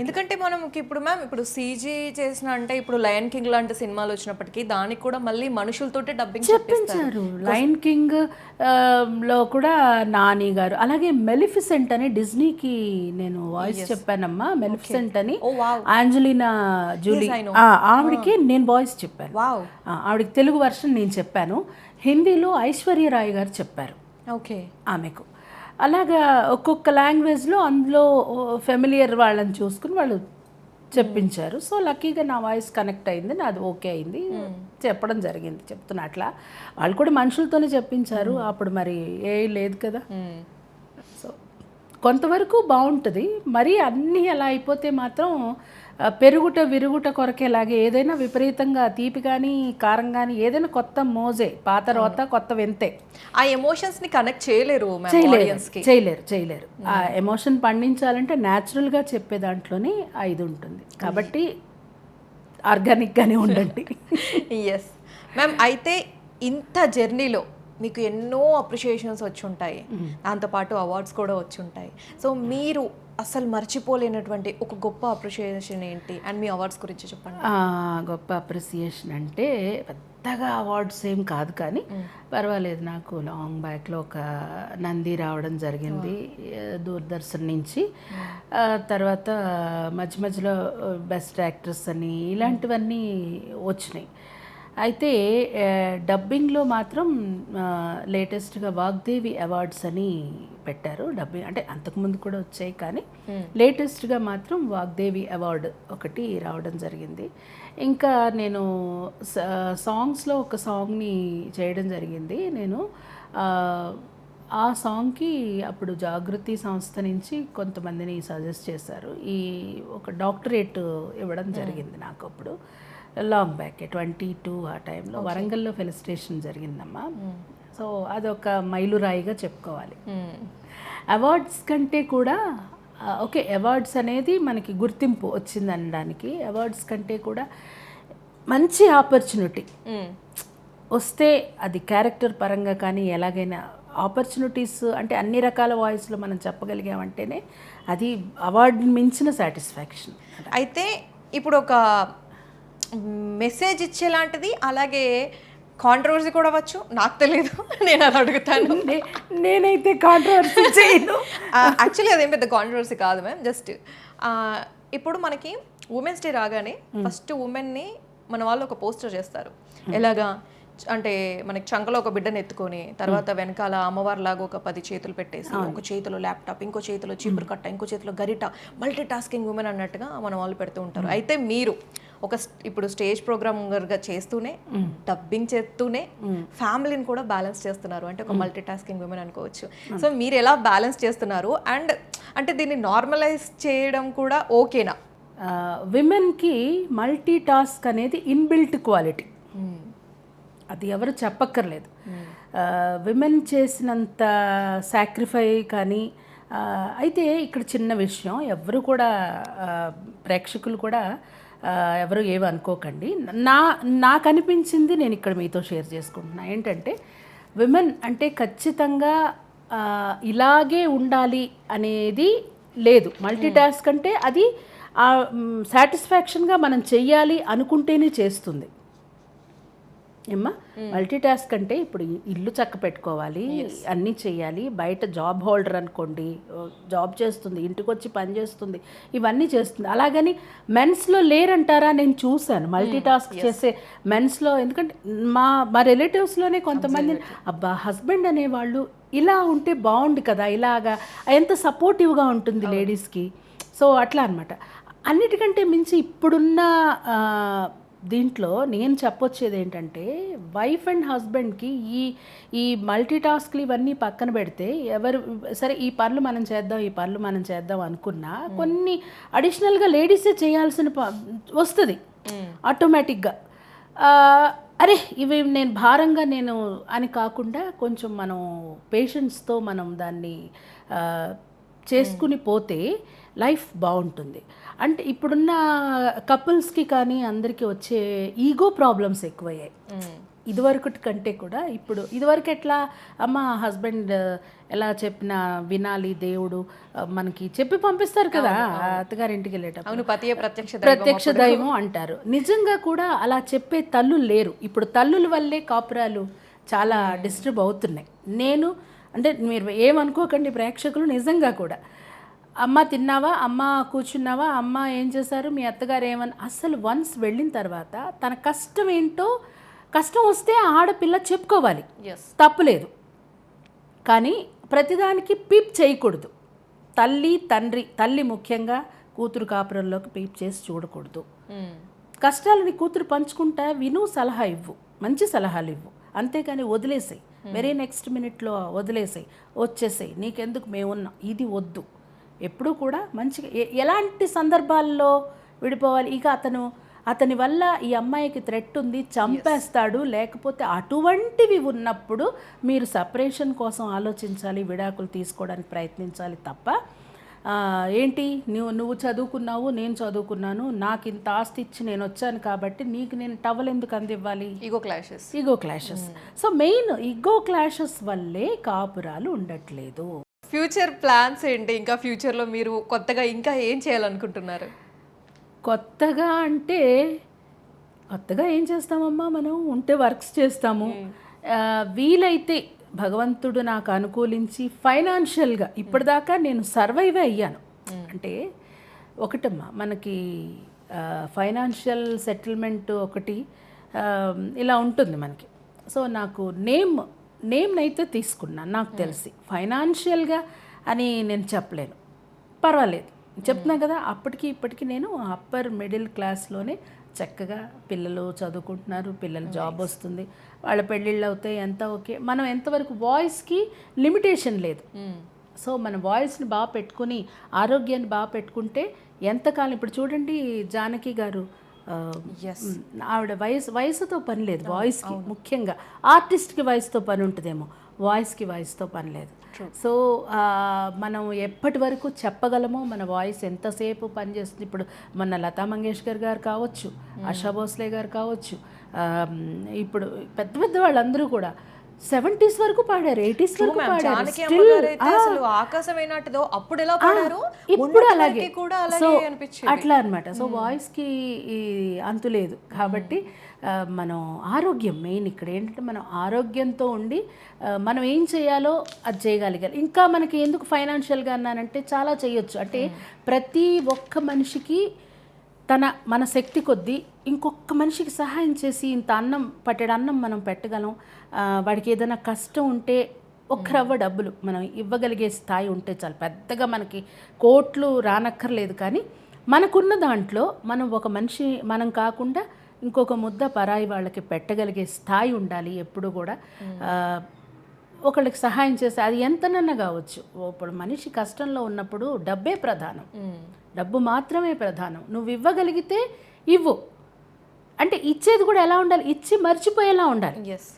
ఎందుకంటే మనం ఇప్పుడు మ్యామ్ ఇప్పుడు సీజీ చేసిన అంటే ఇప్పుడు లయన్ కింగ్ లాంటి సినిమాలు వచ్చినప్పటికీ దానికి కూడా మళ్ళీ మనుషులతోటే డబ్బింగ్ చెప్పించారు. లయన్ కింగ్ లో కూడా నాని గారు, అలాగే మెలిఫిసెంట్ అని డిజ్నీకి నేను వాయిస్ చెప్పానమ్మా. మెలిఫిసెంట్ అని ఆంజలినా జూలీ, ఆవిడకి నేను వాయిస్ చెప్పాను. ఆవిడకి తెలుగు వర్షన్ నేను చెప్పాను, హిందీలో ఐశ్వర్య రాయ్ గారు చెప్పారు ఓకే ఆమెకు. అలాగా ఒక్కొక్క లాంగ్వేజ్లో అందులో ఫెమిలియర్ వాళ్ళని చూసుకుని వాళ్ళు చెప్పించారు. సో లక్కీగా నా వాయిస్ కనెక్ట్ అయింది, నాది ఓకే అయింది, చెప్పడం జరిగింది. చెప్తున్నా అట్లా వాళ్ళు కూడా మనుషులతోనే చెప్పించారు. అప్పుడు మరి ఏ లేదు కదా. సో కొంతవరకు బాగుంటుంది. మరీ అన్నీ అలా అయిపోతే మాత్రం పెరుగుట విరుగుట కొరకేలాగే ఏదైనా విపరీతంగా తీపి కానీ కారం కానీ ఏదైనా కొత్త మోజే, పాత రోత కొత్త వింతే. ఆ ఎమోషన్స్ని కనెక్ట్ చేయలేరు. చేయలేరు. ఆ ఎమోషన్ పండించాలంటే న్యాచురల్గా చెప్పే దాంట్లోనే ఇది ఉంటుంది. కాబట్టి ఆర్గానిక్గానే ఉండండి. Yes ma'am. అయితే ఇంత జర్నీలో మీకు ఎన్నో అప్రిషియేషన్స్ వచ్చి ఉంటాయి, దాంతోపాటు అవార్డ్స్ కూడా వచ్చి ఉంటాయి. సో మీరు అసలు మర్చిపోలేనటువంటి ఒక గొప్ప అప్రిషియేషన్ ఏంటి అండ్ మీ అవార్డ్స్ గురించి చెప్పండి. గొప్ప అప్రిసియేషన్ అంటే పెద్దగా అవార్డ్స్ ఏం కాదు, కానీ పర్వాలేదు. నాకు లాంగ్ బ్యాక్లో ఒక నంది రావడం జరిగింది దూరదర్శన్ నుంచి. తర్వాత మధ్య మధ్యలో బెస్ట్ యాక్ట్రెస్ అని ఇలాంటివన్నీ వచ్చినాయి. అయితే డబ్బింగ్లో మాత్రం లేటెస్ట్గా వాగ్దేవి అవార్డ్స్ అని పెట్టారు. డబ్బింగ్ అంటే అంతకుముందు కూడా వచ్చాయి, కానీ లేటెస్ట్గా మాత్రం వాగ్దేవి అవార్డు ఒకటి రావడం జరిగింది. ఇంకా నేను సాంగ్స్లో ఒక సాంగ్ని చేయడం జరిగింది. నేను ఆ సాంగ్కి అప్పుడు జాగృతి సంస్థ నుంచి కొంతమందిని సజెస్ట్ చేశారు. ఈ ఒక డాక్టరేట్ ఇవ్వడం జరిగింది నాకు అప్పుడు లాంగ్ బ్యాక్ 22 ఆ టైంలో వరంగల్లో ఫెలిసిటేషన్ జరిగిందమ్మా. సో అదొక మైలురాయిగా చెప్పుకోవాలి. అవార్డ్స్ కంటే కూడా ఓకే, అవార్డ్స్ అనేది మనకి గుర్తింపు వచ్చింది అనడానికి, అవార్డ్స్ కంటే కూడా మంచి ఆపర్చునిటీ వస్తే అది క్యారెక్టర్ పరంగా కానీ ఎలాగైనా ఆపర్చునిటీస్ అంటే అన్ని రకాల వాయిస్లో మనం చెప్పగలిగామంటేనే అది అవార్డుని మించిన సాటిస్ఫాక్షన్. అయితే ఇప్పుడు ఒక మెసేజ్ ఇచ్చేలాంటిది, అలాగే కాంట్రవర్సీ కూడా వచ్చు, నాకు తెలియదు, నేను అది అడుగుతాను. నేనైతే కాంట్రవర్సీ చేయను. యాక్చువల్లీ అదేం పెద్ద కాంట్రవర్సీ కాదు మ్యామ్. జస్ట్ ఇప్పుడు మనకి ఉమెన్స్ డే రాగానే ఫస్ట్ ఉమెన్ని మన వాళ్ళు ఒక పోస్టర్ చేస్తారు. ఎలాగా అంటే మనకి చంకలో ఒక బిడ్డను ఎత్తుకొని, తర్వాత వెనకాల అమ్మవారిలాగా ఒక 10 చేతులు పెట్టేసి, ఒక చేతిలో ల్యాప్టాప్, ఇంకో చేతిలో చీపురు కట్ట, ఇంకో చేతిలో గరిట, మల్టీ టాస్కింగ్ ఉమెన్ అన్నట్టుగా మన వాళ్ళు పెడుతూ ఉంటారు. అయితే మీరు ఇప్పుడు స్టేజ్ ప్రోగ్రామర్గా చేస్తూనే, డబ్బింగ్ చేస్తూనే ఫ్యామిలీని కూడా బ్యాలెన్స్ చేస్తున్నారు. అంటే ఒక మల్టీ టాస్కింగ్ ఉమెన్ అనుకోవచ్చు. సో మీరు ఎలా బ్యాలెన్స్ చేస్తున్నారు అండ్ అంటే దీన్ని నార్మలైజ్ చేయడం కూడా ఓకేనా? విమెన్కి మల్టీ టాస్క్ అనేది ఇన్బిల్ట్ క్వాలిటీ, అది ఎవరు చెప్పక్కర్లేదు. విమెన్ చేసినంత సాక్రిఫై కానీ. అయితే ఇక్కడ చిన్న విషయం, ఎవరు కూడా ప్రేక్షకులు కూడా ఎవరు ఏమి అనుకోకండి. నాకు అనిపించింది నేను ఇక్కడ మీతో షేర్ చేసుకుంటున్నా. ఏంటంటే విమెన్ అంటే ఖచ్చితంగా ఇలాగే ఉండాలి అనేది లేదు. మల్టీ టాస్క్ అంటే అది ఆ సాటిస్ఫాక్షన్గా మనం చెయ్యాలి అనుకుంటేనే చేస్తుంది. ఏమ్మా, మల్టీ టాస్క్ అంటే ఇప్పుడు ఇల్లు చక్క పెట్టుకోవాలి, అన్నీ చేయాలి, బయట జాబ్ హోల్డర్ అనుకోండి, జాబ్ చేస్తుంది, ఇంటికి వచ్చి పని చేస్తుంది, ఇవన్నీ చేస్తుంది. అలాగని మెన్స్లో లేరంటారా? నేను చూశాను మల్టీ టాస్క్ చేసే మెన్స్లో. ఎందుకంటే మా మా రిలేటివ్స్లోనే కొంతమంది అబ్బా హస్బెండ్ అనేవాళ్ళు ఇలా ఉంటే బాగుండు కదా, ఇలాగా ఎంత సపోర్టివ్గా ఉంటుంది లేడీస్కి. సో అట్లా అనమాట. అన్నిటికంటే మించి ఇప్పుడున్న దీంట్లో నేను చెప్పొచ్చేది ఏంటంటే, వైఫ్ అండ్ హస్బెండ్కి ఈ మల్టీ టాస్క్లు ఇవన్నీ పక్కన పెడితే, ఎవరు సరే ఈ పనులు మనం చేద్దాం, ఈ పనులు మనం చేద్దాం అనుకున్నా కొన్ని అడిషనల్గా లేడీసే చేయాల్సిన వస్తుంది ఆటోమేటిక్గా. అరే ఇవి నేను భారంగా నేను అని కాకుండా కొంచెం మనం పేషెన్స్తో మనం దాన్ని చేసుకుని పోతే లైఫ్ బాగుంటుంది. అంటే ఇప్పుడున్న కపుల్స్కి కానీ అందరికీ వచ్చే ఈగో ప్రాబ్లమ్స్ ఎక్కువయ్యాయి ఇదివరకు కంటే కూడా. ఇదివరకు ఎట్లా అమ్మ హస్బెండ్ ఎలా చెప్పినా వినాలి, దేవుడు మనకి చెప్పి పంపిస్తారు కదా అత్తగారింటికి వెళ్ళేటప్పుడు, ప్రత్యక్ష దైవం అంటారు. నిజంగా కూడా అలా చెప్పే తల్లులు లేరు ఇప్పుడు. తల్లుల వల్లే కాపురాలు చాలా డిస్టర్బ్ అవుతున్నాయి. నేను అంటే మీరు ఏమనుకోకండి ప్రేక్షకులు, నిజంగా కూడా అమ్మ తిన్నావా, అమ్మ కూర్చున్నావా, అమ్మ ఏం చేశారు, మీ అత్తగారు ఏమని, అసలు వన్స్ వెళ్ళిన తర్వాత తన కష్టం ఏంటో, కష్టం వస్తే ఆడపిల్ల చెప్పుకోవాలి, తప్పులేదు. కానీ ప్రతిదానికి పీప్ చేయకూడదు. తల్లి తండ్రి, తల్లి ముఖ్యంగా కూతురు కాపురంలోకి పీప్ చేసి చూడకూడదు. కష్టాలని కూతురు పంచుకుంటా విను, సలహా ఇవ్వు, మంచి సలహాలు ఇవ్వు, అంతేగాని వదిలేసాయి, వెరీ నెక్స్ట్ మినిట్లో వదిలేసాయి, వచ్చేసాయి, నీకెందుకు మేమున్నాం, ఇది వద్దు. ఎప్పుడూ కూడా మంచిగా ఎలాంటి సందర్భాల్లో విడిపోవాలి. ఇక అతని వల్ల ఈ అమ్మాయికి థ్రెట్ ఉంది, చంపేస్తాడు, లేకపోతే అటువంటివి ఉన్నప్పుడు మీరు సపరేషన్ కోసం ఆలోచించాలి, విడాకులు తీసుకోవడానికి ప్రయత్నించాలి తప్ప ఏంటి నువ్వు చదువుకున్నావు, నేను చదువుకున్నాను, నాకు ఇంత ఆస్తి ఇచ్చి నేను వచ్చాను కాబట్టి నీకు నేను టవల్ ఎందుకు అందివ్వాలి, ego clashes. So main ego clashes వల్లే కాపురాలు ఉండట్లేదు. ఫ్యూచర్ ప్లాన్స్ ఏంటి? ఇంకా ఫ్యూచర్లో మీరు కొత్తగా ఇంకా ఏం చేయాలనుకుంటున్నారు? కొత్తగా అంటే కొత్తగా ఏం చేస్తామమ్మా, మనం ఉంటే వర్క్స్ చేస్తాము. వీలైతే భగవంతుడు నాకు అనుకూలించి ఫైనాన్షియల్గా ఇప్పటిదాకా నేను సర్వైవ్ అయ్యాను. అంటే ఒకటమ్మా మనకి ఫైనాన్షియల్ సెటిల్మెంట్ ఒకటి ఇలా ఉంటుంది మనకి. సో నాకు నేమ్నైతే తీసుకున్నాను, నాకు తెలిసి ఫైనాన్షియల్గా అని నేను చెప్పలేను, పర్వాలేదు చెప్తున్నా కదా. అప్పటికి ఇప్పటికి నేను అప్పర్ మిడిల్ క్లాస్లోనే చక్కగా పిల్లలు చదువుకుంటున్నారు, పిల్లలు జాబ్ వస్తుంది, వాళ్ళ పెళ్ళిళ్ళు అవుతాయి, ఎంత ఓకే. మనం ఎంతవరకు వాయిస్కి లిమిటేషన్ లేదు. సో మన వాయిస్ని బాగా పెట్టుకుని ఆరోగ్యాన్ని బాగా పెట్టుకుంటే ఎంతకాలం. ఇప్పుడు చూడండి జానకి గారు, ఆవిడ వయసుతో పని లేదు, వాయిస్కి ముఖ్యంగా. ఆర్టిస్ట్కి వయసుతో పని ఉంటుందేమో, వాయిస్తో పని లేదు. సో మనం ఎప్పటి వరకు చెప్పగలమో, మన వాయిస్ ఎంతసేపు పనిచేస్తుంది. ఇప్పుడు మన లతా మంగేష్కర్ గారు కావచ్చు, ఆశా భోస్లే గారు కావచ్చు, ఇప్పుడు పెద్ద పెద్ద వాళ్ళందరూ కూడా 70s వరకు పాడారు, 80s వరకు పాడారు. ఇప్పుడు అలాగే సో అట్లా అనమాట. సో వాయిస్కి అంతు లేదు. కాబట్టి మనం ఆరోగ్యం మెయిన్ ఇక్కడ ఏంటంటే, మనం ఆరోగ్యంతో ఉండి మనం ఏం చేయాలో అది చేయగలిగాలి. ఇంకా మనకి ఎందుకు ఫైనాన్షియల్గా అన్నానంటే చాలా చేయొచ్చు. అంటే ప్రతి ఒక్క మనిషికి మన శక్తి కొద్దీ ఇంకొక మనిషికి సహాయం చేసి ఇంత పట్టెడు అన్నం మనం పెట్టగలం. వాడికి ఏదైనా కష్టం ఉంటే ఒక్క రవ్వ డబ్బులు మనం ఇవ్వగలిగే స్థాయి ఉంటే చాలు. పెద్దగా మనకి కోట్లు రానక్కర్లేదు, కానీ మనకున్న దాంట్లో మనం ఒక మనిషి మనం కాకుండా ఇంకొక ముద్ద పరాయి వాళ్ళకి పెట్టగలిగే స్థాయి ఉండాలి ఎప్పుడు కూడా. ఒకళ్ళకి సహాయం చేస్తే అది ఎంతనన్నా కావచ్చు. ఇప్పుడు మనిషి కష్టంలో ఉన్నప్పుడు డబ్బే ప్రధానం, డబ్బు మాత్రమే ప్రధానం. నువ్వు ఇవ్వగలిగితే ఇవ్వు, అంటే ఇచ్చేది కూడా ఎలా ఉండాలి, ఇచ్చి మర్చిపోయేలా ఉండాలి. ఎస్.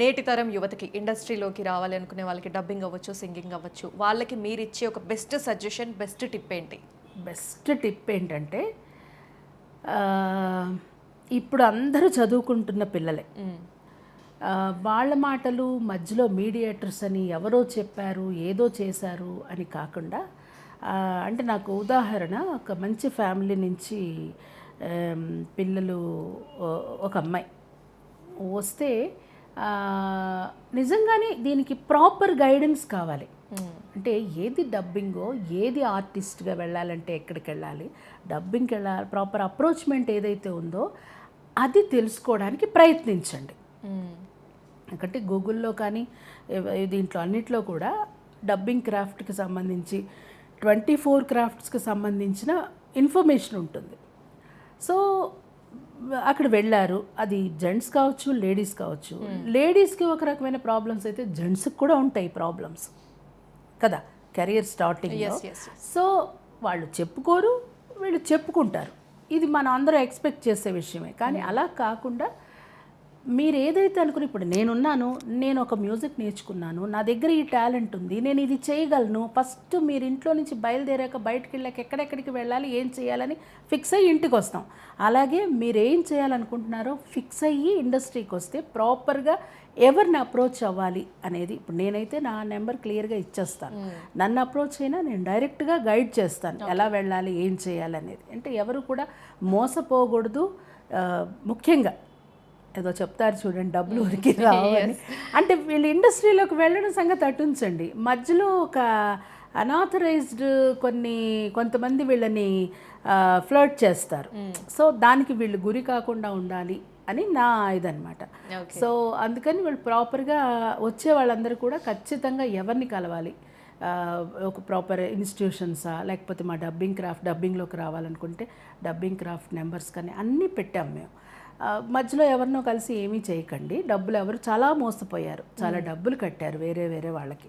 నేటి తరం యువతకి ఇండస్ట్రీలోకి రావాలి అనుకునే వాళ్ళకి, డబ్బింగ్ అవ్వచ్చు, సింగింగ్ అవ్వచ్చు, వాళ్ళకి మీరు ఇచ్చే ఒక బెస్ట్ సజెషన్, బెస్ట్ టిప్ ఏంటి? బెస్ట్ టిప్ ఏంటంటే, ఇప్పుడు అందరూ చదువుకుంటున్న పిల్లలే, వాళ్ళ మాటలు మధ్యలో మీడియేటర్స్ అని ఎవరో చెప్పారు, ఏదో చేశారు అని కాకుండా అంటే నాకు ఉదాహరణ ఒక మంచి ఫ్యామిలీ నుంచి పిల్లలు ఒక అమ్మాయి వస్తే నిజంగానే దీనికి ప్రాపర్ గైడెన్స్ కావాలి. అంటే ఏది డబ్బింగో, ఏది ఆర్టిస్ట్గా వెళ్ళాలంటే ఎక్కడికి వెళ్ళాలి, డబ్బింగ్కి వెళ్ళాలి, ప్రాపర్ అప్రోచ్మెంట్ ఏదైతే ఉందో అది తెలుసుకోవడానికి ప్రయత్నించండి. ఎందుకంటే గూగుల్లో కానీ దీంట్లో అన్నిట్లో కూడా డబ్బింగ్ క్రాఫ్ట్కి సంబంధించి 24 క్రాఫ్ట్స్కి సంబంధించిన ఇన్ఫర్మేషన్ ఉంటుంది. సో అక్కడ వెళ్ళారు, అది జెంట్స్ కావచ్చు, లేడీస్ కావచ్చు. లేడీస్కి ఒక రకమైన ప్రాబ్లమ్స్ అయితే జెంట్స్కి కూడా ఉంటాయి ప్రాబ్లమ్స్ కదా, కెరియర్ స్టార్టింగ్లో. సో వాళ్ళు చెప్పుకోరు, వీళ్ళు చెప్పుకుంటారు. ఇది మనం అందరూ ఎక్స్పెక్ట్ చేసే విషయమే. కానీ అలా కాకుండా మీరు ఏదైతే అనుకుని, ఇప్పుడు నేనున్నాను, నేను ఒక మ్యూజిక్ నేర్చుకున్నాను, నా దగ్గర ఈ టాలెంట్ ఉంది, నేను ఇది చేయగలను. ఫస్ట్ మీరు ఇంట్లో నుంచి బయలుదేరాక బయటకు వెళ్ళాక ఎక్కడెక్కడికి వెళ్ళాలి, ఏం చేయాలని ఫిక్స్ అయ్యి ఇంటికి వస్తాం. అలాగే మీరు ఏం చేయాలనుకుంటున్నారో ఫిక్స్ అయ్యి ఇండస్ట్రీకి వస్తే ప్రాపర్గా ఎవరిని అప్రోచ్ అవ్వాలి అనేది, ఇప్పుడు నేనైతే నా నెంబర్ క్లియర్గా ఇచ్చేస్తాను. నన్ను అప్రోచ్ అయినా నేను డైరెక్ట్గా గైడ్ చేస్తాను ఎలా వెళ్ళాలి, ఏం చేయాలనేది. అంటే ఎవరు కూడా మోసపోకూడదు. ముఖ్యంగా ఏదో చెప్తారు చూడండి, డబ్బులు ఉరికి రావని. అంటే వీళ్ళు ఇండస్ట్రీలోకి వెళ్ళడం సంగతి అటుంచండి, మధ్యలో ఒక అనాథరైజ్డ్ కొంతమంది వీళ్ళని ఫ్లర్ట్ చేస్తారు. సో దానికి వీళ్ళు గురి కాకుండా ఉండాలి అని నా ఇదనమాట. సో అందుకని వీళ్ళు ప్రాపర్గా వచ్చే వాళ్ళందరూ కూడా ఖచ్చితంగా ఎవరిని కలవాలి, ఒక ప్రాపర్ ఇన్స్టిట్యూషన్సా, లేకపోతే మా డబ్బింగ్లోకి రావాలనుకుంటే డబ్బింగ్ క్రాఫ్ట్ నెంబర్స్ కానీ అన్నీ పెట్టాం మేము. మధ్యలో ఎవరినో కలిసి ఏమీ చేయకండి. డబ్బులు ఎవరు చాలా మోసపోయారు, చాలా డబ్బులు కట్టారు వేరే వాళ్ళకి.